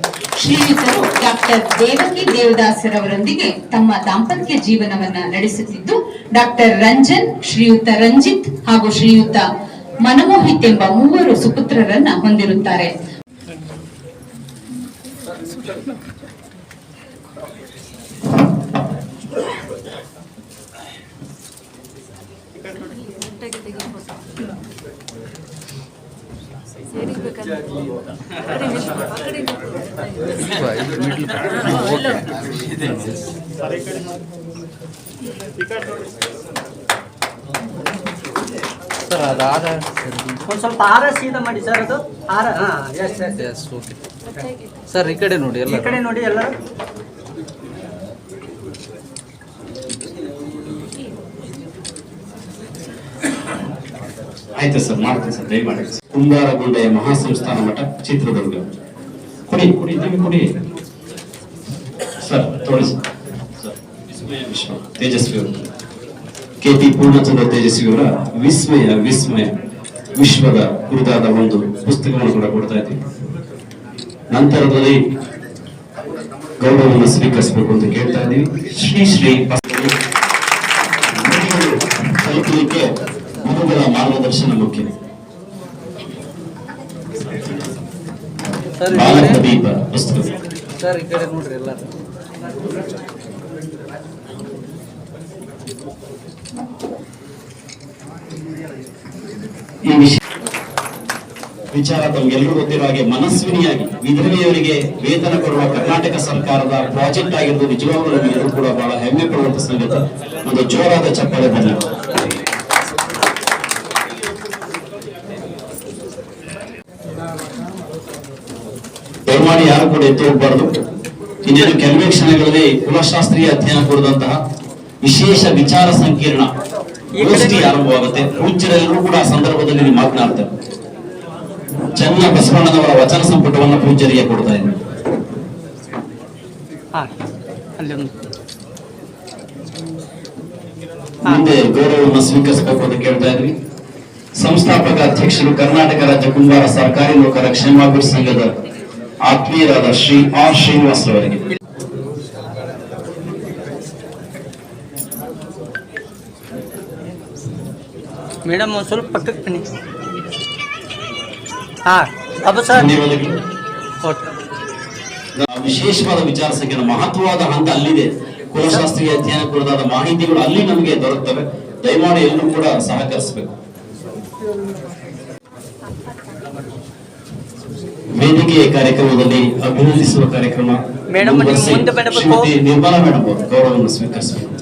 ಶ್ರೀಯುತರು ಡಾಕ್ಟರ್ ದೇವಕಿ ದೇವದಾಸರವರೊಂದಿಗೆ ತಮ್ಮ ದಾಂಪತ್ಯ ಜೀವನವನ್ನ ನಡೆಸುತ್ತಿದ್ದು, ಡಾಕ್ಟರ್ ರಂಜನ್, ಶ್ರೀಯುತ ರಂಜಿತ್ ಹಾಗೂ ಶ್ರೀಯುತ ಮನಮೋಹಿತ್ ಎಂಬ 3 ಸುಪುತ್ರರನ್ನ ಹೊಂದಿರುತ್ತಾರೆ. ಸರ್ ಅದು ಆರ ಒಂದು ಸ್ವಲ್ಪ ಆರ ಸೀದಾ ಮಾಡಿ ಸರ್, ಅದು ಆರ. S S S okay sir. ಈ ಕಡೆ ನೋಡಿ, ಎಲ್ಲ ಈ ಕಡೆ ನೋಡಿ ಎಲ್ಲರೂ. ಆಯ್ತು ಸರ್, ಮಾಡ್ತೀನಿ ಸರ್, ದಯಮಾಡಿ. ಕುಂಬಾರಗುಂಡೆಯ ಮಹಾಸಂಸ್ಥಾನ ಮಠ, ಚಿತ್ರದುರ್ಗ. ಕೊಡಿ ಕೊಡಿ, ನೀವು ಕೊಡಿ ಸರ್, ತೋರಿಸಿ ಸರ್. ವಿಸ್ಮಯ ವಿಶ್ವ ತೇಜಸ್ವಿ ಅವರು, KP ಪೂರ್ಣಚಂದ್ರ ತೇಜಸ್ವಿ ಅವರ ವಿಸ್ಮಯ ವಿಶ್ವದ ಕುರಿತಾದ ಒಂದು ಪುಸ್ತಕವನ್ನು ಕೂಡ ಕೊಡ್ತಾ ಇದ್ದೀವಿ. ನಂತರದಲ್ಲಿ ಗೌರವವನ್ನು ಸ್ವೀಕರಿಸಬೇಕು ಅಂತ ಕೇಳ್ತಾ ಇದ್ದೀವಿ. ಶ್ರೀ ಕಲಿಕಲಿಕ್ಕೆ ಗುರುಗಳ ಮಾರ್ಗದರ್ಶನ ಮುಖ್ಯ. ಬಾಲಪ್ರದೀಪ ಪುಸ್ತಕ ಸರ್, ಈ ಕಡೆ ನೋಡ್ರಿ ಎಲ್ಲರೂ. ಈ ವಿಚಾರ ತಮಗೆಲ್ಲರೂ ಗೊತ್ತಿರೋ ಹಾಗೆ ಮನಸ್ವಿನಿಯಾಗಿ ವಿಧವೆಯವರಿಗೆ ವೇತನ ಕೊಡುವ ಕರ್ನಾಟಕ ಸರ್ಕಾರದ ಪ್ರಾಜೆಕ್ಟ್ ಆಗಿರೋದು ನಿಜವಾಗ್ಲೂ ನಮಗೆಲ್ಲರೂ ಕೂಡ ಬಹಳ ಹೆಮ್ಮೆ ಪಡುವಂತ ಸಂಗತಿ. ಒಂದು ಜೋರಾದ ಚಪ್ಪಾಳೆ ಬರಲಿ. ದಯಮಾಡಿ ಯಾರು ಕೂಡ ಎದ್ದು ಹೋಗಬಾರ್ದು. ಇನ್ನೇನು ಕೆಲವೇ ಕ್ಷಣಗಳಲ್ಲಿ ಕುಲಶಾಸ್ತ್ರೀಯ ಅಧ್ಯಯನ ಕುರಿದಂತಹ ವಿಶೇಷ ವಿಚಾರ ಸಂಕಿರಣ ಗೋಷ್ಠಿ ಆರಂಭವಾಗುತ್ತೆ. ಪೂಜ್ಯರೆಲ್ಲರೂ ಕೂಡ ಆ ಸಂದರ್ಭದಲ್ಲಿ ಮಾತನಾಡ್ತಾರೆ. ಚನ್ನ ಬಸವಣ್ಣನವರ ವಚನ ಸಂಪುಟವನ್ನು ಪೂಜ್ಯರಿಗೆ ಕೊಡ್ತಾ ಇದ್ದಾರೆ. ಮುಂದೆ ಗೌರವವನ್ನು ಸ್ವೀಕರಿಸಬೇಕು ಅಂತ ಕೇಳ್ತಾ ಇದ್ವಿ. ಸಂಸ್ಥಾಪಕ ಅಧ್ಯಕ್ಷರು ಕರ್ನಾಟಕ ರಾಜ್ಯ ಕುಂಬಾರ ಸರ್ಕಾರಿ ನೌಕರ ಕ್ಷೇಮಾಭಿವೃದ್ಧಿ ಸಂಘದ ಆತ್ಮೀಯರಾದ ಶ್ರೀ ಆರ್ ಶ್ರೀನಿವಾಸ್ ಅವರಿಗೆ. ಮೇಡಮ್ ಒಂದು ಸ್ವಲ್ಪ ಪಕ್ಕಕ್ಕೆ ಬನ್ನಿ. ಅಬ್ಬ ಸರ್, ವಿಶೇಷವಾದ ವಿಚಾರ ಸಂಕಿರಣ ಮಹತ್ವವಾದ ಹಂತ ಅಲ್ಲಿದೆ. ಕುಲಶಾಸ್ತ್ರೀಯ ಅಧ್ಯಯನ ಕುರಿತಾದ ಮಾಹಿತಿಗಳು ಅಲ್ಲಿ ನಮಗೆ ದೊರೆಯುತ್ತವೆ. ದಯಮಾಡಿ ಎಲ್ಲರೂ ಕೂಡ ಸಹಕರಿಸಬೇಕು. ವೇದಿಕೆಯ ಕಾರ್ಯಕ್ರಮದಲ್ಲಿ ಅಭಿನಂದಿಸುವ ಕಾರ್ಯಕ್ರಮ ಶ್ರೀಮತಿ ನಿರ್ಮಲಾ ಮೇಡಮ್ ಅವರು ಗೌರವವನ್ನು ಸ್ವೀಕರಿಸಬೇಕು.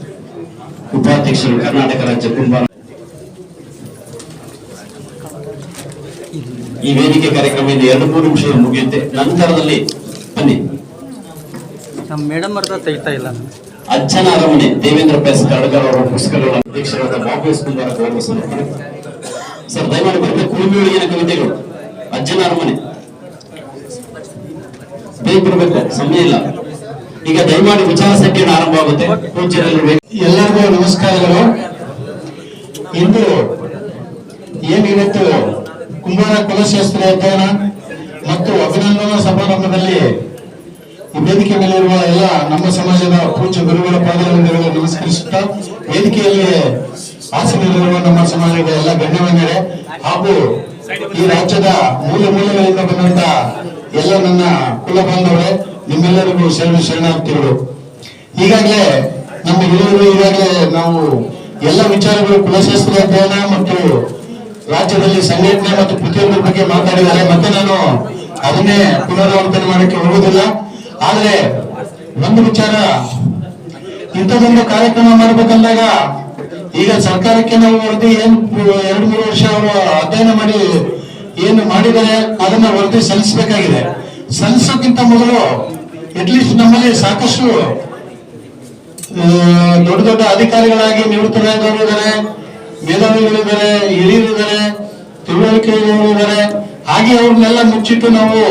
ಉಪಾಧ್ಯಕ್ಷರು ಕರ್ನಾಟಕ ರಾಜ್ಯ ಕುಂಬಾರ. ಈ ವೇದಿಕೆ ಕಾರ್ಯಕ್ರಮ 2-3 ನಿಮಿಷ ಮುಗಿಯುತ್ತೆ. ನಂತರದಲ್ಲಿ ಬನ್ನಿ. ನಮ್ಮ ಮೇಡಮ್ ಅರ್ಧ ತೆಗಿತಾ ಇಲ್ಲ. ಅಜ್ಜನ ಅರಮನೆ ದೇವೇಂದ್ರ ಪೆಸ್ ಕಡಗರ್ ಅವರ ಪುಸ್ತಕಗಳ ಅಧ್ಯಕ್ಷರಾದ ಬಾಬು ಕುಂಬಾರ ಗೌರವ ಸಮರ್ಪಣೆ. ಸರ್, ದಯಮಾಡಿ ಬರಬೇಕು. ಕುರುಮಿಯೊಳಗಿನ ಕವಿತೆಗಳು, ಅಜ್ಜನ ಅರಮನೆ ಬೇಗ ಬರಬೇಕು, ಸಮಯ ಇಲ್ಲ. ಈಗ ದಯಮಾಡಿ ವಿಚಾರ ಸಂಕಿರಣ ಆರಂಭವಾಗುತ್ತೆ. ಎಲ್ಲರಿಗೂ ನಮಸ್ಕಾರಗಳು. ಇಂದು ಏನಿವತ್ತು ಕುಂಬಾರ ಕುಲಶಾಸ್ತ್ರ ಅಧ್ಯಯನ ಮತ್ತು ಅಭಿನಂದನಾ ಸಮಾರಂಭದಲ್ಲಿ ಈ ವೇದಿಕೆ ಮೇಲಿರುವ ಎಲ್ಲ ನಮ್ಮ ಸಮಾಜದ ಪೂಜ್ಯ ಗುರುಗಳ ಪಾದಗಳನ್ನು ನಮಸ್ಕರಿಸುತ್ತಾ, ವೇದಿಕೆಯಲ್ಲಿ ಆಸನದಲ್ಲಿರುವ ನಮ್ಮ ಸಮಾಜದ ಎಲ್ಲ ಗಣ್ಯಮಾನ್ಯರೇ ಹಾಗೂ ಈ ರಾಜ್ಯದ ಮೂಲೆಗಳಿಂದ ಬಂದಂತ ಎಲ್ಲ ನನ್ನ ಕುಲ ಬಾಂಧವರೇ, ನಿಮ್ಮೆಲ್ಲರಿಗೂ ಶರಣಾರ್ಥಿಗಳು. ಈಗಾಗಲೇ ನಮ್ಮ ಹಿರಿಯರು ಈಗಾಗಲೇ ನಾವು ಎಲ್ಲ ವಿಚಾರಗಳು ಕುಲಶಾಸ್ತ್ರ ಅಧ್ಯಯನ ಮತ್ತು ರಾಜ್ಯದಲ್ಲಿ ಸಂಘಟನೆ ಮತ್ತು ಪ್ರತಿಯೊಂದರ ಬಗ್ಗೆ ಮಾತಾಡಿದ್ದಾರೆ. ಮತ್ತೆ ನಾನು ಅದನ್ನೇ ಪುನರಾವರ್ತನೆ ಮಾಡಕ್ಕೆ ಹೋಗುವುದಿಲ್ಲ. ಆದ್ರೆ ಒಂದು ವಿಚಾರ, ಇಂಥದೊಂದು ಕಾರ್ಯಕ್ರಮ ಮಾಡಬೇಕಂದಾಗ ಈಗ ಸರ್ಕಾರಕ್ಕೆ ನಾವು ವರದಿ ಏನು 2-3 ವರ್ಷ ಅವರು ಅಧ್ಯಯನ ಮಾಡಿ ಏನು ಮಾಡಿದರೆ ಅದನ್ನ ವರದಿ ಸಲ್ಲಿಸಬೇಕಾಗಿದೆ. ಸಲ್ಲಿಸೋಕ್ಕಿಂತ ಮೊದಲು ಅಟ್ಲೀಸ್ಟ್ ನಮ್ಮಲ್ಲಿ ಸಾಕಷ್ಟು ದೊಡ್ಡ ದೊಡ್ಡ ಅಧಿಕಾರಿಗಳಾಗಿ ನಿವೃತ್ತರಾದವರು ಇದ್ದಾರೆ, ಮೇಧಾವಿಗಳಿದ್ದಾರೆ, ಹಿರಿಯರಿದ್ದಾರೆ, ತಿಳುವಳಿಕೆ ಇದ್ದಾರೆ. ಹಾಗೆ ಅವ್ರನ್ನೆಲ್ಲ ಮುಚ್ಚಿಟ್ಟು ನಾವು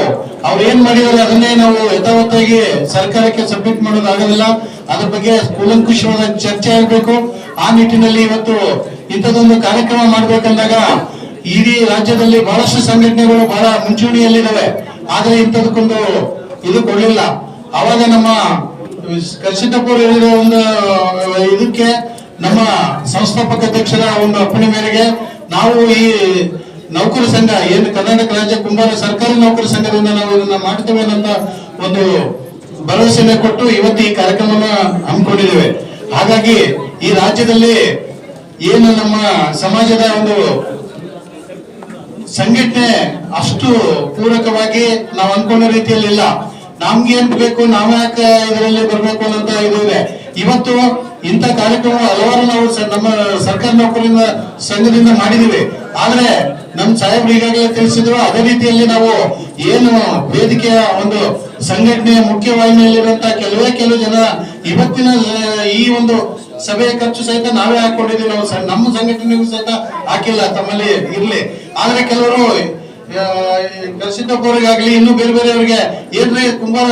ಅವ್ರು ಏನ್ ಮಾಡಿದಾರೆ ಅದನ್ನೇ ನಾವು ಯಥಾವತ್ತಾಗಿ ಸರ್ಕಾರಕ್ಕೆ ಸಬ್ಮಿಟ್ ಮಾಡೋದಾಗೋದಿಲ್ಲ. ಅದ್ರ ಬಗ್ಗೆ ಕೂಲಂಕುಷವಾದ ಚರ್ಚೆ ಆಗಬೇಕು. ಆ ನಿಟ್ಟಿನಲ್ಲಿ ಇವತ್ತು ಇಂಥದೊಂದು ಕಾರ್ಯಕ್ರಮ ಮಾಡ್ಬೇಕಂದಾಗ ಇಡೀ ರಾಜ್ಯದಲ್ಲಿ ಬಹಳಷ್ಟು ಸಂಘಟನೆಗಳು ಬಹಳ ಮುಂಚೂಣಿಯಲ್ಲಿದ್ದಾವೆ. ಆದ್ರೆ ಇಂಥದಕ್ಕೊಂದು ಇದು ಕೊಡ್ಲಿಲ್ಲ. ಅವಾಗ ನಮ್ಮ ಕರ್ಷಿತಪುರ ಹೇಳಿರೋ ಒಂದು ಇದಕ್ಕೆ ನಮ್ಮ ಸಂಸ್ಥಾಪಕ ಅಧ್ಯಕ್ಷರ ಒಂದು ಅಪ್ಪಣೆ ಮೇರೆಗೆ ನಾವು ಈ ನೌಕರ ಸಂಘ ಏನು ಕರ್ನಾಟಕ ರಾಜ್ಯ ಕುಂಬಾರ ಸರ್ಕಾರಿ ನೌಕರ ಸಂಘದಿಂದ ನಾವು ಇದನ್ನ ಮಾಡ್ತೇವೆ ಅನ್ನೋ ಒಂದು ಭರವಸೆನೆ ಕೊಟ್ಟು ಇವತ್ತು ಈ ಕಾರ್ಯಕ್ರಮನ ಹಮ್ಮಿಕೊಂಡಿದ್ದೇವೆ. ಹಾಗಾಗಿ ಈ ರಾಜ್ಯದಲ್ಲಿ ಏನು ನಮ್ಮ ಸಮಾಜದ ಒಂದು ಸಂಘಟನೆ ಅಷ್ಟು ಪೂರಕವಾಗಿ ನಾವು ಅನ್ಕೊಂಡ ರೀತಿಯಲ್ಲಿ ಇಲ್ಲ. ನಮ್ಗೆ ಏನ್ ಬೇಕು, ನಾವ್ ಯಾಕೆ ಇದರಲ್ಲಿ ಬರ್ಬೇಕು ಅನ್ನೋಂತ ಇದು ಇದೆ. ಇವತ್ತು ಇಂಥ ಕಾರ್ಯಕ್ರಮ ಹಲವಾರು ನಾವು ನಮ್ಮ ಸರ್ಕಾರಿ ನೌಕರರ ಸಂಘದಿಂದ ಮಾಡಿದೀವಿ. ಆದ್ರೆ ನಮ್ ಸಾಹೇಬ್ರು ಈಗಾಗಲೇ ತಿಳಿಸಿದ್ರು, ಅದೇ ರೀತಿಯಲ್ಲಿ ನಾವು ಏನು ವೇದಿಕೆಯ ಒಂದು ಸಂಘಟನೆಯ ಮುಖ್ಯವಾಹಿನಿಯಲ್ಲಿರುವಂತಹ ಕೆಲವು ಜನ ಇವತ್ತಿನ ಈ ಒಂದು ಸಭೆಯ ಖರ್ಚು ಸಹಿತ ನಾವೇ ಹಾಕೊಂಡಿದ್ದೀವಿ. ನಾವು ನಮ್ಮ ಸಂಘಟನೆಗೂ ಸಹಿತ ಹಾಕಿಲ್ಲ, ತಮ್ಮಲ್ಲಿ ಇರ್ಲಿ. ಆದ್ರೆ ಕೆಲವರು ಕರ್ಷಿತಪುರಗಾಗ್ಲಿ ಇನ್ನು ಬೇರೆ ಬೇರೆಯವರಿಗೆ ಏನ್ರಿ ಕುಂಬಾರ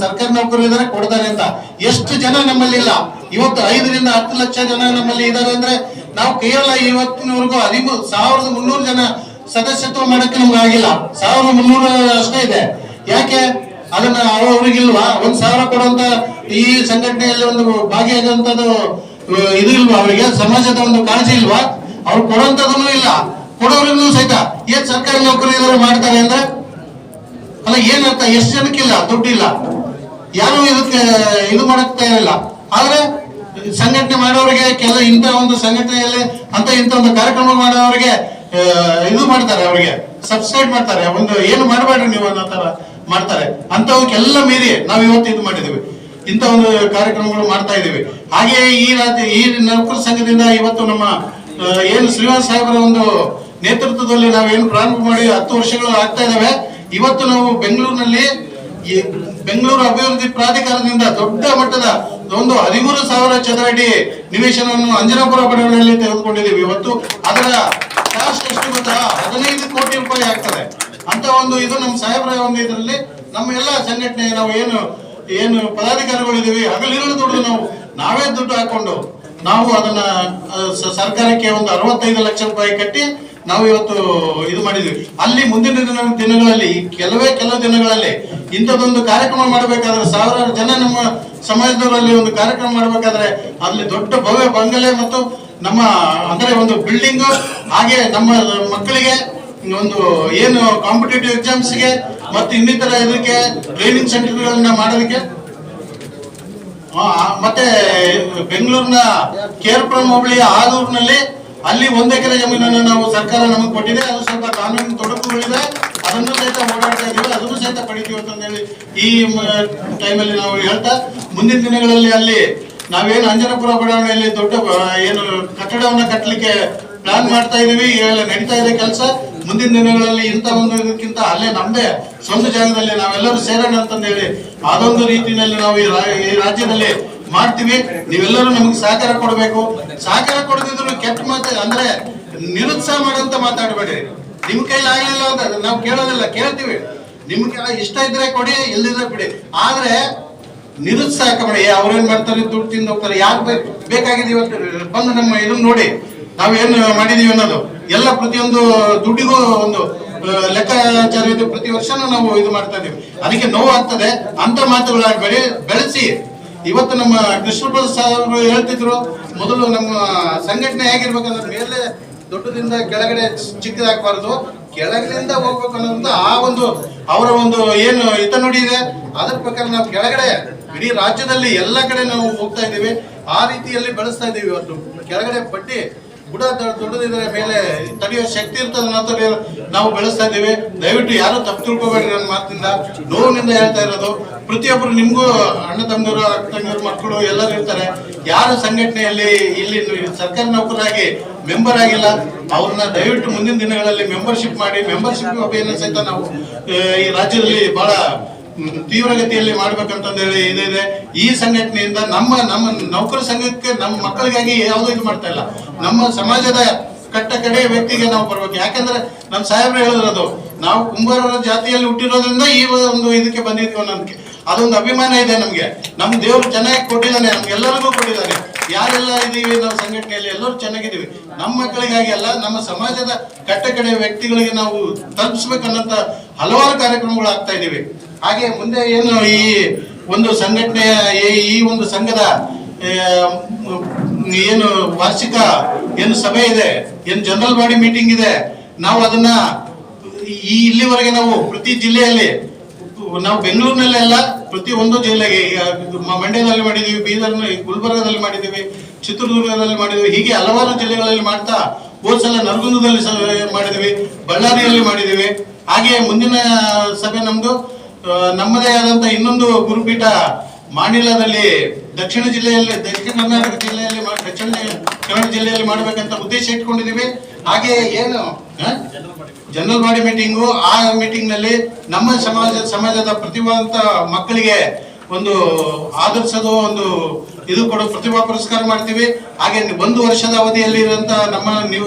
ಸರ್ಕಾರಿ ನೌಕರರು ಇದಾರೆ ಕೊಡ್ತಾರೆ ಅಂತ. ಎಷ್ಟು ಜನ ನಮ್ಮಲ್ಲಿ ಇಲ್ಲ. ಇವತ್ತು 5 ರಿಂದ 10 ಲಕ್ಷ ಜನ ನಮ್ಮಲ್ಲಿ ಇದಾರೆ ಅಂದ್ರೆ ನಾವು ಕೇವಲ ಇವತ್ತಿನವರೆಗೂ 1300 ಜನ ಸದಸ್ಯತ್ವ ಮಾಡಕ್ಕೆ ನಮ್ಗೆ ಆಗಿಲ್ಲ. 1300 ಅಷ್ಟೇ ಇದೆ. ಯಾಕೆ ಅದನ್ನ ಅವ್ರಿಗಿಲ್ವಾ? 1000 ಕೊಡುವಂತ ಈ ಸಂಘಟನೆಯಲ್ಲಿ ಒಂದು ಭಾಗಿಯಾಗುವಂತದ್ದು ಇದು ಇಲ್ವಾ? ಅವರಿಗೆ ಸಮಾಜದ ಒಂದು ಕಾಳಜಿ ಇಲ್ವಾ? ಅವ್ರು ಕೊಡುವಂತದೂ ಇಲ್ಲ. ಕೊಡೋರಿಗೂ ಸಹಿತ ಏನ್ ಸರ್ಕಾರಿ ನೌಕರಿ ಇದಾರೆ ಮಾಡ್ತಾರೆ ಅಂದ್ರೆ ಅಲ್ಲ, ಏನರ್ಥ? ಎಷ್ಟು ಜನಕ್ಕಿಲ್ಲ, ದುಡ್ಡಿಲ್ಲ, ಯಾರು ಇದಕ್ಕೆ ಇದು ಮಾಡಕ್ ತಯಾರಿಲ್ಲ. ಆದ್ರೆ ಸಂಘಟನೆ ಮಾಡೋರಿಗೆ ಇಂಥ ಒಂದು ಸಂಘಟನೆಯಲ್ಲಿ ಇಂಥ ಒಂದು ಕಾರ್ಯಕ್ರಮ ಮಾಡೋರಿಗೆ ಇದು ಮಾಡ್ತಾರೆ, ಅವರಿಗೆ ಸಬ್ಸ್ಕ್ರೈಬ್ ಮಾಡ್ತಾರೆ. ಒಂದು ಏನು ಮಾಡಬೇಡ್ರಿ ನೀವು ಅನ್ನೋ ತರ ಮಾಡ್ತಾರೆ. ಅಂತವಕ್ಕೆಲ್ಲ ಮೀರಿ ನಾವು ಇವತ್ತು ಇದು ಮಾಡಿದೀವಿ, ಇಂಥ ಒಂದು ಕಾರ್ಯಕ್ರಮಗಳು ಮಾಡ್ತಾ ಇದೀವಿ. ಹಾಗೆ ಈ ನೌಕರ ಸಂಘದಿಂದ ಇವತ್ತು ನಮ್ಮ ಏನು ಶ್ರೀನಿವಾಸ ಸಾಹೇಬರ ಒಂದು ನೇತೃತ್ವದಲ್ಲಿ ನಾವು ಏನು ಪ್ರಾರಂಭ ಮಾಡಿ 10 ವರ್ಷಗಳು ಆಗ್ತಾ ಇದಾವೆ. ಇವತ್ತು ನಾವು ಬೆಂಗಳೂರಿನಲ್ಲಿ ಬೆಂಗಳೂರು ಅಭಿವೃದ್ಧಿ ಪ್ರಾಧಿಕಾರದಿಂದ ದೊಡ್ಡ ಮಟ್ಟದ ಒಂದು 13,000 ಚದರ ಅಡಿ ನಿವೇಶನವನ್ನು ಅಂಜನಾಪುರ ಬಡಾವಣೆಯಲ್ಲಿ ತೆಗೆದುಕೊಂಡಿದ್ದೀವಿ. ಇವತ್ತು ಅದರ ಕಾಸ್ಟ್ ಎಷ್ಟು ಗೊತ್ತಾ? 15 ಕೋಟಿ ರೂಪಾಯಿ ಆಗ್ತದೆ ಅಂತ ಒಂದು ಇದು ನಮ್ಮ ಸಾಹೇಬರ ಒಂದು ಇದರಲ್ಲಿ ನಮ್ಮ ಎಲ್ಲ ಸಂಘಟನೆ ನಾವು ಏನು ಪದಾಧಿಕಾರಿಗಳು ಇದೀವಿ, ಹಗಲಿರುಳು ದುಡ್ಡು ನಾವೇ ದುಡ್ಡು ಹಾಕೊಂಡು ನಾವು ಅದನ್ನ ಸರ್ಕಾರಕ್ಕೆ ಒಂದು 65 ಲಕ್ಷ ರೂಪಾಯಿ ಕಟ್ಟಿ ನಾವು ಇವತ್ತು ಇದು ಮಾಡಿದ್ವಿ. ಅಲ್ಲಿ ಮುಂದಿನ ದಿನಗಳಲ್ಲಿ ಕೆಲವು ದಿನಗಳಲ್ಲಿ ಇಂಥದ್ದೊಂದು ಕಾರ್ಯಕ್ರಮ ಮಾಡಬೇಕಾದ್ರೆ 1000 ಜನ ನಮ್ಮ ಸಮಾಜದವರಲ್ಲಿ ಒಂದು ಕಾರ್ಯಕ್ರಮ ಮಾಡಬೇಕಾದ್ರೆ ಅಲ್ಲಿ ದೊಡ್ಡ ಭವ್ಯ ಬಂಗಲೆ ಮತ್ತು ನಮ್ಮ ಅಂದ್ರೆ ಒಂದು ಬಿಲ್ಡಿಂಗ್, ಹಾಗೆ ನಮ್ಮ ಮಕ್ಕಳಿಗೆ ಒಂದು ಏನು ಕಾಂಪಿಟೇಟಿವ್ ಎಕ್ಸಾಮ್ಸ್ಗೆ ಮತ್ತು ಇನ್ನಿತರ ಇದಕ್ಕೆ ಟ್ರೈನಿಂಗ್ ಸೆಂಟರ್ಗಳನ್ನ ಮಾಡೋದಕ್ಕೆ ಮತ್ತೆ ಬೆಂಗಳೂರಿನ ಕೇರ್ಪುರಂ ಹೋಬಳಿಯ ಆಲೂರಿನಲ್ಲಿ ಅಲ್ಲಿ 1 ಎಕರೆ ಜಮೀನನ್ನು ನಾವು ಸರ್ಕಾರ ನಮಗೆ ಕೊಟ್ಟಿದೆ. ಅದು ಸ್ವಲ್ಪ ಕಾನೂನು ತೊಡಕುಗಳಿದೆ, ಅದನ್ನು ಸಹಿತ ಓಡಾಡ್ತಾ ಇದೀವಿ, ಅದನ್ನು ಸಹಿತ ಪಡಿತೀವಿ ಅಂತ ಹೇಳಿ ಈ ಟೈಮಲ್ಲಿ ನಾವು ಹೇಳ್ತಾ, ಮುಂದಿನ ದಿನಗಳಲ್ಲಿ ಅಲ್ಲಿ ನಾವೇನು ಅಂಜನಾಪುರ ಬಡಾವಣೆಯಲ್ಲಿ ದೊಡ್ಡ ಏನು ಕಟ್ಟಡವನ್ನ ಕಟ್ಟಲಿಕ್ಕೆ ಪ್ಲಾನ್ ಮಾಡ್ತಾ ಇದೀವಿ, ನಡೀತಾ ಇದೆ ಕೆಲಸ. ಮುಂದಿನ ದಿನಗಳಲ್ಲಿ ಇಂಥ ಒಂದು ಇದಕ್ಕಿಂತ ಅಲ್ಲೇ ನಮ್ದೇ ಸ್ವಂತ ಜಾಗದಲ್ಲಿ ನಾವೆಲ್ಲರೂ ಸೇರೋಣ ಅಂತಂದೇಳಿ ಅದೊಂದು ರೀತಿಯಲ್ಲಿ ನಾವು ಈ ರಾಜ್ಯದಲ್ಲಿ ಮಾಡ್ತೀವಿ. ನೀವೆಲ್ಲರೂ ನಮ್ಗೆ ಸಹಕಾರ ಕೊಡಬೇಕು. ಸಹಕಾರ ಕೊಡದಿದ್ರು ಕೆಟ್ಟ ಮಾತು ಅಂದ್ರೆ ನಿರುತ್ಸಾಹ ಮಾಡುವಂತ ಮಾತಾಡಬೇಡಿ. ನಿಮ್ ಕೈಲಿ ಆಗ್ಲಿಲ್ಲ ಅಂತ ನಾವು ಕೇಳೋದಿಲ್ಲ, ಕೇಳ್ತೀವಿ. ನಿಮ್ಗೆ ಇಷ್ಟ ಇದ್ರೆ ಕೊಡಿ, ಇಲ್ದಿದ್ರೆ ಬಿಡಿ. ಆದ್ರೆ ನಿರುತ್ಸಾಹ ಬೇಡಿ. ಅವ್ರೇನ್ ಮಾಡ್ತಾರೆ, ದುಡ್ಡು ತಿಂದು ಹೋಗ್ತಾರೆ. ಯಾರು ಬೇಕಾಗಿದೆ ಇವತ್ತು ಬಂದು ನಮ್ಮ ಇದನ್ನ ನೋಡಿ ನಾವೇನು ಮಾಡಿದೀವಿ ಅನ್ನೋದು ಎಲ್ಲ ಪ್ರತಿಯೊಂದು ದುಡ್ಡಿಗೂ ಒಂದು ಲೆಕ್ಕಾಚಾರ ಇದು. ಪ್ರತಿ ವರ್ಷನೂ ನಾವು ಇದು ಮಾಡ್ತಾ ಇದೀವಿ. ಅದಕ್ಕೆ ನೋವು ಆಗ್ತದೆ ಅಂತ ಮಾತುಗಳಾಗಬೇಡಿ, ಬೆಳೆಸಿ. ಇವತ್ತು ನಮ್ಮ ಕೃಷ್ಣಪ್ರಸಾದ್ ಸಾಹೇಬರು ಹೇಳ್ತಿದ್ರು, ಮೊದಲು ನಮ್ಮ ಸಂಘಟನೆ ಹೇಗಿರ್ಬೇಕಂದ್ರೆ ಮೇಲೆ ದೊಡ್ಡದಿಂದ ಕೆಳಗಡೆ ಚಿಕ್ಕದಾಗಬಾರ್ದು, ಕೆಳಗಿನಿಂದ ಹೋಗ್ಬೇಕು ಅನ್ನೋದು ಆ ಒಂದು ಅವರ ಒಂದು ಏನು ಹಿತನುಡಿ ಇದೆ. ಅದ್ರ ಪ್ರಕಾರ ನಾವು ಕೆಳಗಡೆ ಇಡೀ ರಾಜ್ಯದಲ್ಲಿ ಎಲ್ಲ ಕಡೆ ನಾವು ಹೋಗ್ತಾ ಇದ್ದೀವಿ. ಆ ರೀತಿಯಲ್ಲಿ ಬೆಳೆಸ್ತಾ ಇದ್ದೀವಿ. ಇವತ್ತು ಕೆಳಗಡೆ ಪಟ್ಟಿ ಬುಡ ದೊಡ್ಡದಿದ್ರೆ ಮೇಲೆ ತಡೆಯೋ ಶಕ್ತಿ ಇರ್ತದೆ ನಂತರ ನಾವು ಬೆಳೆಸ್ತಾ ಇದ್ದೀವಿ. ದಯವಿಟ್ಟು ಯಾರು ತಪ್ಪು ತಿಳ್ಕೊಬೇಡ್ರಿ. ನನ್ನ ಮಾತಿನಿಂದ ನೋವಿನಿಂದ ಹೇಳ್ತಾ ಇರೋದು. ಪ್ರತಿಯೊಬ್ಬರು ನಿಮ್ಗೂ ಅಣ್ಣ ತಮ್ಮರು ಅಕ್ಕ ತಂಗಿಯರು ಮಕ್ಕಳು ಎಲ್ಲರೂ ಇರ್ತಾರೆ. ಯಾರು ಸಂಘಟನೆಯಲ್ಲಿ ಇಲ್ಲಿ ಸರ್ಕಾರಿ ನೌಕರರಾಗಿ ಮೆಂಬರ್ ಆಗಿಲ್ಲ ಅವ್ರನ್ನ ದಯವಿಟ್ಟು ಮುಂದಿನ ದಿನಗಳಲ್ಲಿ ಮೆಂಬರ್ಶಿಪ್ ಮಾಡಿ. ಮೆಂಬರ್ಶಿಪ್ ಅಭಿಯಾನ ಸಹಿತ ನಾವು ಈ ರಾಜ್ಯದಲ್ಲಿ ಬಹಳ ತೀವ್ರಗತಿಯಲ್ಲಿ ಮಾಡ್ಬೇಕಂತಂದೇಳಿ ಇದೆ. ಈ ಸಂಘಟನೆಯಿಂದ ನಮ್ಮ ನೌಕರ ಸಂಘಕ್ಕೆ ನಮ್ಮ ಮಕ್ಕಳಿಗಾಗಿ ಯಾವುದೂ ಇದು ಮಾಡ್ತಾ ಇಲ್ಲ. ನಮ್ಮ ಸಮಾಜದ ಕಟ್ಟ ಕಡೆ ವ್ಯಕ್ತಿಗೆ ನಾವು ಬರ್ಬೇಕು. ಯಾಕಂದ್ರೆ ನಮ್ಮ ಸಾಹೇಬ್ರು ಹೇಳಿರೋದು, ನಾವು ಕುಂಬಾರರ ಜಾತಿಯಲ್ಲಿ ಹುಟ್ಟಿರೋದ್ರಿಂದ ಈ ಒಂದು ಇದಕ್ಕೆ ಬಂದಿದ್ವಿ ಅನ್ನೋದಕ್ಕೆ ಅದೊಂದು ಅಭಿಮಾನ ಇದೆ ನಮ್ಗೆ. ನಮ್ಮ ದೇವರು ಚೆನ್ನಾಗಿ ಕೊಟ್ಟಿದ್ದಾನೆ, ನಮ್ಗೆಲ್ಲರಿಗೂ ಕೊಟ್ಟಿದ್ದಾನೆ. ಯಾರೆಲ್ಲ ಇದೀವಿ ನಾವು ಸಂಘಟನೆಯಲ್ಲಿ ಎಲ್ಲರೂ ಚೆನ್ನಾಗಿದ್ದೀವಿ. ನಮ್ಮ ಮಕ್ಕಳಿಗಾಗಿ ಅಲ್ಲ, ನಮ್ಮ ಸಮಾಜದ ಕಟ್ಟ ಕಡೆ ವ್ಯಕ್ತಿಗಳಿಗೆ ನಾವು ತಲುಪಿಸ್ಬೇಕನ್ನಂತ ಹಲವಾರು ಕಾರ್ಯಕ್ರಮಗಳು ಆಗ್ತಾ ಇದೀವಿ. ಹಾಗೆ ಮುಂದೆ ಏನು ಈ ಒಂದು ಸಂಘಟನೆಯ ಈ ಒಂದು ಸಂಘದ ಏನು ವಾರ್ಷಿಕ ಏನು ಸಭೆ ಇದೆ, ಏನು ಜನರಲ್ ಬಾಡಿ ಮೀಟಿಂಗ್ ಇದೆ, ನಾವು ಅದನ್ನ ಇಲ್ಲಿವರೆಗೆ ನಾವು ಪ್ರತಿ ಜಿಲ್ಲೆಯಲ್ಲಿ, ನಾವು ಬೆಂಗಳೂರಿನಲ್ಲೇ ಅಲ್ಲ, ಪ್ರತಿ ಒಂದು ಜಿಲ್ಲೆಗೆ, ಮಂಡ್ಯದಲ್ಲಿ ಮಾಡಿದೀವಿ, ಬೀದರ್, ಗುಲ್ಬರ್ಗದಲ್ಲಿ ಮಾಡಿದೀವಿ, ಚಿತ್ರದುರ್ಗದಲ್ಲಿ ಮಾಡಿದೀವಿ, ಹೀಗೆ ಹಲವಾರು ಜಿಲ್ಲೆಗಳಲ್ಲಿ ಮಾಡ್ತಾ ಹೋದ್ಸಲ ನರಗುಂದದಲ್ಲಿ ಮಾಡಿದೀವಿ, ಬಳ್ಳಾರಿಯಲ್ಲಿ ಮಾಡಿದೀವಿ. ಹಾಗೆ ಮುಂದಿನ ಸಭೆ ನಮ್ದು ನಮ್ಮದೇ ಆದಂತ ಇನ್ನೊಂದು ಗುರುಪೀಠ ಮಾಣಿಲದಲ್ಲಿ ದಕ್ಷಿಣ ಕರ್ನಾಟಕ ಜಿಲ್ಲೆಯಲ್ಲಿ ದಕ್ಷಿಣ ಕನ್ನಡ ಜಿಲ್ಲೆಯಲ್ಲಿ ಮಾಡಬೇಕಂತ ಉದ್ದೇಶ ಇಟ್ಕೊಂಡಿದೀವಿ. ಹಾಗೆ ಏನು ಜನರಲ್ ಬಾಡಿ ಮೀಟಿಂಗು, ಆ ಮೀಟಿಂಗ್ ನಲ್ಲಿ ನಮ್ಮ ಸಮಾಜದ ಪ್ರತಿಭಾವಂತ ಮಕ್ಕಳಿಗೆ ಒಂದು ಆದರ್ಶದ ಒಂದು ಇದು ಕೊಡೋ ಪ್ರತಿಭಾ ಪುರಸ್ಕಾರ ಮಾಡ್ತೀವಿ. ಹಾಗೆ 1 ವರ್ಷದ ಅವಧಿಯಲ್ಲಿ ಇರುವಂತ ನಮ್ಮ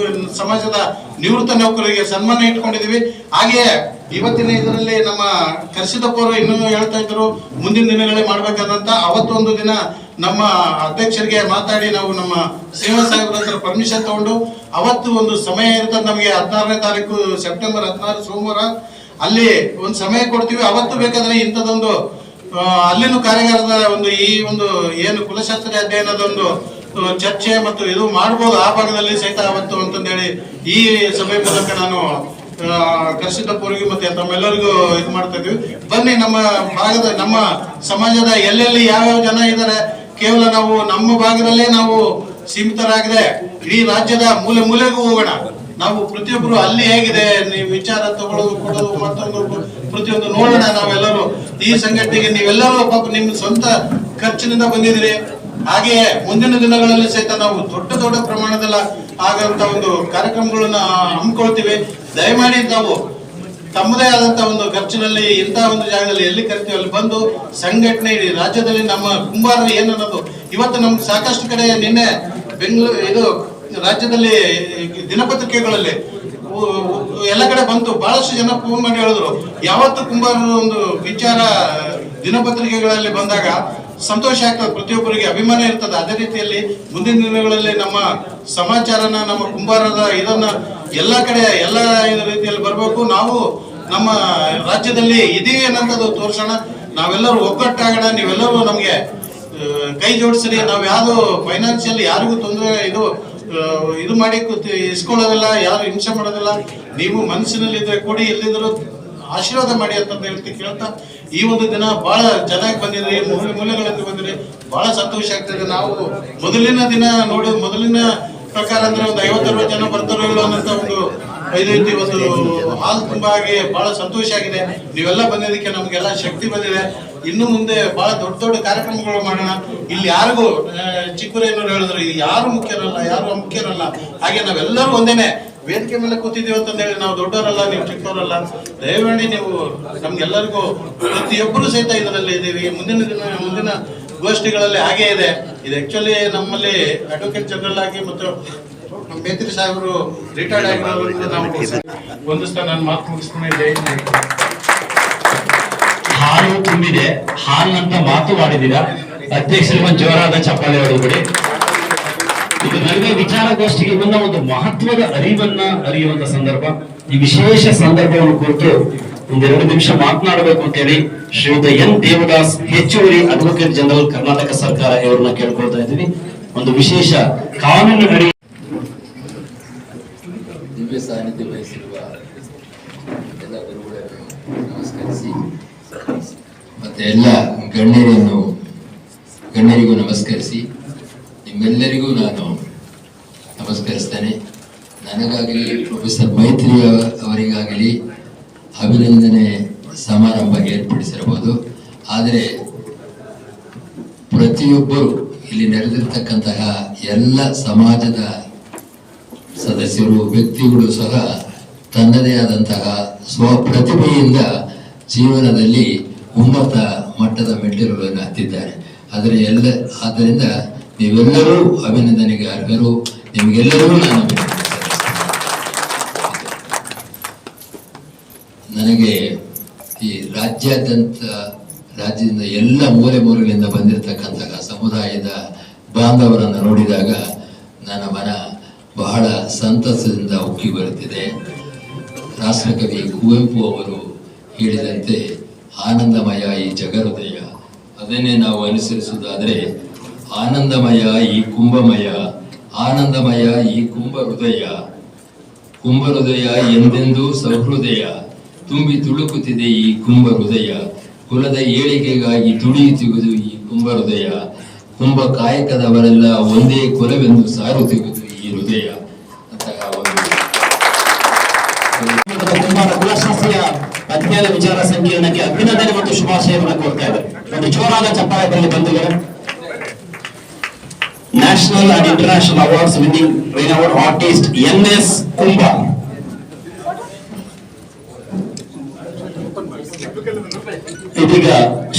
ಸಮಾಜದ ನಿವೃತ್ತ ನೌಕರರಿಗೆ ಸನ್ಮಾನ ಇಟ್ಕೊಂಡಿದೀವಿ. ಹಾಗೆ ಇವತ್ತಿನ ಇದರಲ್ಲಿ ನಮ್ಮ ಕರ್ಸಿದಪ್ಪವರು ಇನ್ನೂ ಹೇಳ್ತಾ ಇದ್ರು ಮುಂದಿನ ದಿನಗಳೇ ಮಾಡ್ಬೇಕಾದಂತ. ಅವತ್ತೊಂದು ದಿನ ನಮ್ಮ ಅಧ್ಯಕ್ಷರಿಗೆ ಮಾತಾಡಿ ನಾವು ನಮ್ಮ ಶ್ರೀನಿವಾಸ ಸಾಹೇಬ್ರ ಹತ್ರ ಪರ್ಮಿಷನ್ ತಗೊಂಡು ಅವತ್ತು ಒಂದು ಸಮಯ ಇರ್ತದೆ ನಮಗೆ, 16ನೇ ತಾರೀಕು ಸೆಪ್ಟೆಂಬರ್ 16 ಸೋಮವಾರ, ಅಲ್ಲಿ ಒಂದು ಸಮಯ ಕೊಡ್ತೀವಿ. ಅವತ್ತು ಬೇಕಾದ್ರೆ ಇಂಥದೊಂದು ಅಲ್ಲಿನೂ ಕಾರ್ಯಾಗಾರದ ಒಂದು ಈ ಒಂದು ಏನು ಕುಲಶಾಸ್ತ್ರ ಅಧ್ಯಯನದ ಒಂದು ಚರ್ಚೆ ಮತ್ತು ಇದು ಮಾಡ್ಬೋದು ಆ ಭಾಗದಲ್ಲಿ ಸಹಿತ ಅವತ್ತು ಅಂತಂದೇಳಿ ಈ ಸಭೆ ಮೂಲಕ ನಾನು ಕರ್ಸಿದ್ದಪ್ಪವರಿಗೆ ಮತ್ತೆ ತಮ್ಮೆಲ್ಲರಿಗೂ ಇದು ಮಾಡ್ತಾ ಇದೀವಿ. ಬನ್ನಿ, ನಮ್ಮ ಭಾಗದ ನಮ್ಮ ಸಮಾಜದ ಎಲ್ಲೆಲ್ಲಿ ಯಾವ್ಯಾವ ಜನ ಇದ್ದಾರೆ, ಕೇವಲ ನಾವು ನಮ್ಮ ಭಾಗದಲ್ಲೇ ನಾವು ಸೀಮಿತರಾಗದೆ ಇಡೀ ರಾಜ್ಯದ ಮೂಲೆ ಮೂಲೆಗೂ ಹೋಗೋಣ. ನಾವು ಪ್ರತಿಯೊಬ್ಬರು ಅಲ್ಲಿ ಹೇಗಿದೆ ನೀವು ವಿಚಾರ ತಗೊಳ್ಳೋದು ಕೊಡೋದು ಮತ್ತೊಂದು ಪ್ರತಿಯೊಂದು ನೋಡೋಣ. ನಾವೆಲ್ಲರೂ ಈ ಸಂಘಟನೆಗೆ ನೀವೆಲ್ಲರೂ ಪಾಪ ನಿಮ್ಮ ಸ್ವಂತ ಖರ್ಚಿನಿಂದ ಬಂದಿದ್ದೀರಿ. ಹಾಗೆ ಮುಂದಿನ ದಿನಗಳಲ್ಲಿ ಸಹಿತ ನಾವು ದೊಡ್ಡ ಪ್ರಮಾಣದಲ್ಲಿ ಆಗಂತ ಒಂದು ಕಾರ್ಯಕ್ರಮಗಳನ್ನ ಹಮ್ಮಿಕೊಳ್ತೀವಿ. ದಯಮಾಡಿ ನಾವು ತಮ್ಮದೇ ಆದಂತ ಒಂದು ಖರ್ಚಿನಲ್ಲಿ ಇಂತಹ ಒಂದು ಜಾಗದಲ್ಲಿ ಎಲ್ಲಿ ಕರಿತೀವಿ ಅಲ್ಲಿ ಬಂದು ಸಂಘಟನೆ ಇಡೀ ರಾಜ್ಯದಲ್ಲಿ ನಮ್ಮ ಕುಂಬಾರರು ಏನನ್ನೋದು ಇವತ್ತು ನಮ್ಗೆ ಸಾಕಷ್ಟು ಕಡೆ ನಿನ್ನೆ ಬೆಂಗಳೂರು ಇದು ರಾಜ್ಯದಲ್ಲಿ ದಿನಪತ್ರಿಕೆಗಳಲ್ಲಿ ಎಲ್ಲ ಕಡೆ ಬಂತು. ಬಹಳಷ್ಟು ಜನ ಫೋನ್ ಮಾಡಿ ಹೇಳಿದ್ರು ಯಾವತ್ತು ಕುಂಬಾರರ ಒಂದು ವಿಚಾರ ದಿನಪತ್ರಿಕೆಗಳಲ್ಲಿ ಬಂದಾಗ ಸಂತೋಷ ಆಗ್ತದೆ, ಪ್ರತಿಯೊಬ್ಬರಿಗೆ ಅಭಿಮಾನ ಇರ್ತದೆ. ಅದೇ ರೀತಿಯಲ್ಲಿ ಮುಂದಿನ ದಿನಗಳಲ್ಲಿ ನಮ್ಮ ಸಮಾಚಾರನ ನಮ್ಮ ಕುಂಬಾರರ ಇದನ್ನ ಎಲ್ಲ ಕಡೆ ಎಲ್ಲ ರೀತಿಯಲ್ಲಿ ಬರಬೇಕು. ನಾವು ನಮ್ಮ ರಾಜ್ಯದಲ್ಲಿ ಇದೀವಿ ಅನ್ನೋದು ತೋರ್ಸೋಣ. ನಾವೆಲ್ಲರೂ ಒಗ್ಗಟ್ಟಾಗೋಣ. ನೀವೆಲ್ಲರೂ ನಮ್ಗೆ ಕೈ ಜೋಡಿಸ್ರಿ. ನಾವ್ ಯಾವ್ದು ಫೈನಾನ್ಷಿಯಲ್ ಯಾರಿಗೂ ತೊಂದರೆ ಇದು ಮಾಡಿ ಇಸ್ಕೊಳ್ಳೋದಿಲ್ಲ, ಯಾರು ಹಿಂಸೆ ಮಾಡೋದಿಲ್ಲ. ನೀವು ಮನಸ್ಸಿನಲ್ಲಿ ಇದ್ರೆ ಕೊಡಿ, ಎಲ್ಲಿದ್ರು ಆಶೀರ್ವಾದ ಮಾಡಿ ಅಂತ ಕೇಳ್ತಾ ಈ ಒಂದು ದಿನ ಬಹಳ ಚೆನ್ನಾಗಿ ಬಂದಿದ್ರಿ, ಮೂಲೆಗಳಿಂದ ಬಂದಿರಿ, ಬಹಳ ಸಂತೋಷ ಆಗ್ತದೆ. ನಾವು ಮೊದಲಿನ ದಿನ ನೋಡಿ ಮೊದಲಿನ ಪ್ರಕಾರ ಅಂದ್ರೆ ಒಂದು 50-60 ಜನ ಬರ್ತಾರೋ ಇಲ್ಲ ಅನ್ನೋಂತ ಒಂದು ಐದೈತಿ ಒಂದು ಹಾಲ್ ತುಂಬಾ ಆಗಿ ಬಹಳ ಸಂತೋಷ ಆಗಿದೆ. ನೀವೆಲ್ಲ ಬಂದಿದ್ದಕ್ಕೆ ನಮ್ಗೆಲ್ಲ ಶಕ್ತಿ ಬಂದಿದೆ. ಇನ್ನು ಮುಂದೆ ಬಹಳ ದೊಡ್ಡ ಕಾರ್ಯಕ್ರಮಗಳು ಮಾಡೋಣ. ಇಲ್ಲಿ ಯಾರಿಗೂ ಚಿಕ್ಕರೇನವ್ರು ಹೇಳಿದ್ರು ಯಾರು ಮುಖ್ಯರಲ್ಲ, ಯಾರು ಮುಖ್ಯರಲ್ಲ. ಹಾಗೆ ನಾವೆಲ್ಲರೂ ಒಂದೇನೆ ವೇದಿಕೆ ಮೇಲೆ ಕೂತಿದೀವಿ ಅಂತಂದೇಳಿ ನಾವು ದೊಡ್ಡವರಲ್ಲ, ನೀವು ಚಿಕ್ಕವರಲ್ಲ. ದಯಮಾಡಿ ನೀವು ನಮ್ಗೆಲ್ಲರಿಗೂ ಪ್ರತಿಯೊಬ್ಬರು ಸಹಿತ ಇದರಲ್ಲಿ ಇದ್ದೀವಿ. ಮುಂದಿನ ಗೋಷ್ಠಿಗಳಲ್ಲಿ ಹಾಗೆ ಇದೆ. ಇದು ಆಕ್ಚುಲಿ ನಮ್ಮಲ್ಲಿ ಅಡ್ವೊಕೇಟ್ ಜನರಲ್ ಆಗಿ ಮತ್ತು ಮೇತ್ರಿ ಸಾಹೇಬರು ರಿಟೈರ್ಡ್ ಆಗಿರೋದ್ರಿಂದ ನಾವು ಒಂದಿಸ್ತಾ ನಾನು ಮಾತು ಮುಗಿಸ್ತೀನಿ. ಹಾಲು ತುಂಬಿದೆ, ಹಾಲಿನಂತ ಮಾತು ಮಾಡಿದ್ದೀರಾ. ಅಧ್ಯಕ್ಷರಿಗೆ ಒಂದು ಜೋರಾದ ಚಪ್ಪಾಳೆ ಹೊಡೆದ್ಬಿಡಿ. ಇದು ನನಗೆ ವಿಚಾರಗೋಷ್ಠಿಗೆ ಬಂದ ಒಂದು ಮಹತ್ವದ ಅರಿಯುವಂತ ಸಂದರ್ಭ. ಈ ವಿಶೇಷ ಸಂದರ್ಭವನ್ನು ಕುರಿತು 1-2 ನಿಮಿಷ ಮಾತನಾಡಬೇಕು ಅಂತ ಹೇಳಿ ಶ್ರೀಯುತ ಎನ್ ದೇವದಾಸ್, ಹೆಚ್ಚುವರಿ ಅಡ್ವೊಕೇಟ್ ಜನರಲ್, ಕರ್ನಾಟಕ ಸರ್ಕಾರ ಇವರನ್ನ ಕೇಳ್ಕೊಳ್ತಾ ಇದ್ದೀವಿ. ಒಂದು ವಿಶೇಷ ಕಾನೂನು ಅಡಿ ದಿವ್ಯ ಸಾನ್ನಿಧ್ಯ ವಹಿಸಿರುವ ಎಲ್ಲ ಗುರುಗಳನ್ನು ನಮಸ್ಕರಿಸಿ ಮತ್ತೆ ಎಲ್ಲ ಗಣ್ಯರಿಗೂ ನಮಸ್ಕರಿಸಿ ನಿಮ್ಮೆಲ್ಲರಿಗೂ ನಾನು ನಮಸ್ಕರಿಸ್ತೇನೆ. ನನಗಾಗಲಿ ಪ್ರೊಫೆಸರ್ ಮೈತ್ರಿ ಅವರಿಗಾಗಲಿ ಅಭಿನಂದನೆ ಸಮಾರಂಭ ಏರ್ಪಡಿಸಿರಬಹುದು. ಆದರೆ ಪ್ರತಿಯೊಬ್ಬರು ಇಲ್ಲಿ ನೆರೆದಿರ್ತಕ್ಕಂತಹ ಎಲ್ಲ ಸಮಾಜದ ಸದಸ್ಯರು, ವ್ಯಕ್ತಿಗಳು ಸಹ ತನ್ನದೇ ಆದಂತಹ ಸ್ವಪ್ರತಿಭೆಯಿಂದ ಜೀವನದಲ್ಲಿ ಉನ್ನತ ಮಟ್ಟದ ಮೆಟ್ಟಿಲುಗಳನ್ನು ಹತ್ತಿದ್ದಾರೆ. ಆದ್ದರಿಂದ ನೀವೆಲ್ಲರೂ ಅಭಿನಂದನೆಗೆ ಅರ್ಹರು. ನಿಮಗೆಲ್ಲರಿಗೂ ನಾನು ನನಗೆ ಈ ರಾಜ್ಯದಿಂದ ಎಲ್ಲ ಮೂಲೆಗಳಿಂದ ಬಂದಿರತಕ್ಕಂತಹ ಸಮುದಾಯದ ಬಾಂಧವರನ್ನು ನೋಡಿದಾಗ ನನ್ನ ಮನ ಬಹಳ ಸಂತಸದಿಂದ ಉಕ್ಕಿ ಬರುತ್ತಿದೆ. ರಾಷ್ಟ್ರಕವಿ ಕುವೆಂಪು ಅವರು ಹೇಳಿದಂತೆ ಆನಂದಮಯ ಈ ಜಗಹೃದಯ. ಅದನ್ನೇ ನಾವು ಅನುಸರಿಸುವುದಾದ್ರೆ ಆನಂದಮಯ ಈ ಕುಂಭಮಯ, ಆನಂದಮಯ ಈ ಕುಂಭ ಹೃದಯ. ಕುಂಭ ಹೃದಯ ಎಂದೆಂದೂ ಸಹೃದಯ, ತುಂಬಿ ತುಳುಕುತ್ತಿದೆ ಈ ಕುಂಭ ಹೃದಯ. ಕುಲದ ಏಳಿಗೆಗಾಗಿ ತುಡಿಯುತ್ತಿರುವುದು ಈ ಕುಂಭ ಹೃದಯ. ಕುಂಭ ಕಾಯಕದವರೆಲ್ಲ ಒಂದೇ ಕುಲವೆಂದು ಸಾರುತ್ತಿರುವುದು ಈ ಹೃದಯ ಅಂತಹ ಕುಂಭಾರ ಕುಲಶಾಸ್ತ್ರೀಯ ಅಧ್ಯಯನ ವಿಚಾರ ಸಂಕಿರಣಕ್ಕೆ ಅಭಿನಂದನೆ ಮತ್ತು ಶುಭಾಶಯಗಳನ್ನು ಕೋರ್ತಾ ಇದ್ದಾರೆ. ಒಂದು ಜೋರಾದ ಚಪ್ಪಾಳೆ ಬರಲಿ ಬಂಧುಗಳೇ. National and international awards winning renowned artist NS Kumbha. ಇದೀಗ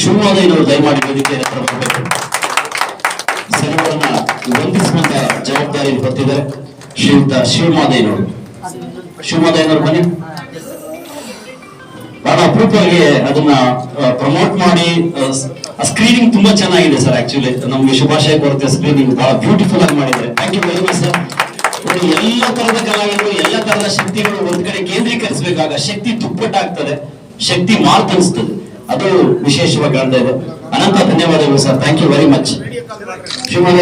ಶಿವಮೊಗ್ಗನವರು ದಯಮಾಡಿ ವೇದಿಕೆಯನ್ನು ಬರಬೇಕು. ಸರ್ವರನ್ನ ವಂದಿಸುವಂತ ಜವಾಬ್ದಾರಿ ಹೊತ್ತಿದ್ದಾರೆ ಶ್ರೀಯುತ ಶಿವಮೊಗ್ಗನವರು. ಶಿವಮೊಗ್ಗನವರು ಬನ್ನಿ. ಬಹಳ ಅಪರೂಪವಾಗಿ ಅದನ್ನ ಪ್ರಮೋಟ್ ಮಾಡಿ ಸ್ಕ್ರೀನಿಂಗ್ ತುಂಬಾ ಚೆನ್ನಾಗಿದೆ ಸರ್. ಆಕ್ಚುಲಿ ನಮ್ಗೆ ಶುಭಾಶಯ ಕೊರತೆ ಸ್ಕ್ರೀನಿಂಗ್ ಬಹಳ ಬ್ಯೂಟಿಫುಲ್ ಆಗಿ ಮಾಡಿದ್ದಾರೆ. Thank you very much sir. ಎಲ್ಲ ತರದ ಕಲಾವಿದರು, ಎಲ್ಲ ತರದ ಶಕ್ತಿಗಳು ಒಂದ್ ಕಡೆ ಕೇಂದ್ರೀಕರಿಸಬೇಕಾಗ ಶಕ್ತಿ ದುಪ್ಪಟ್ಟಾಗ್ತದೆ, ಶಕ್ತಿ ಮಾರ್ಪಡಿಸ್ತದೆ. ಅದು ವಿಶೇಷವಾಗಿ ಕಾಣ್ತಾ ಇದೆ. ಅನಂತ ಧನ್ಯವಾದಗಳು sir. Thank you very much. Shivamogga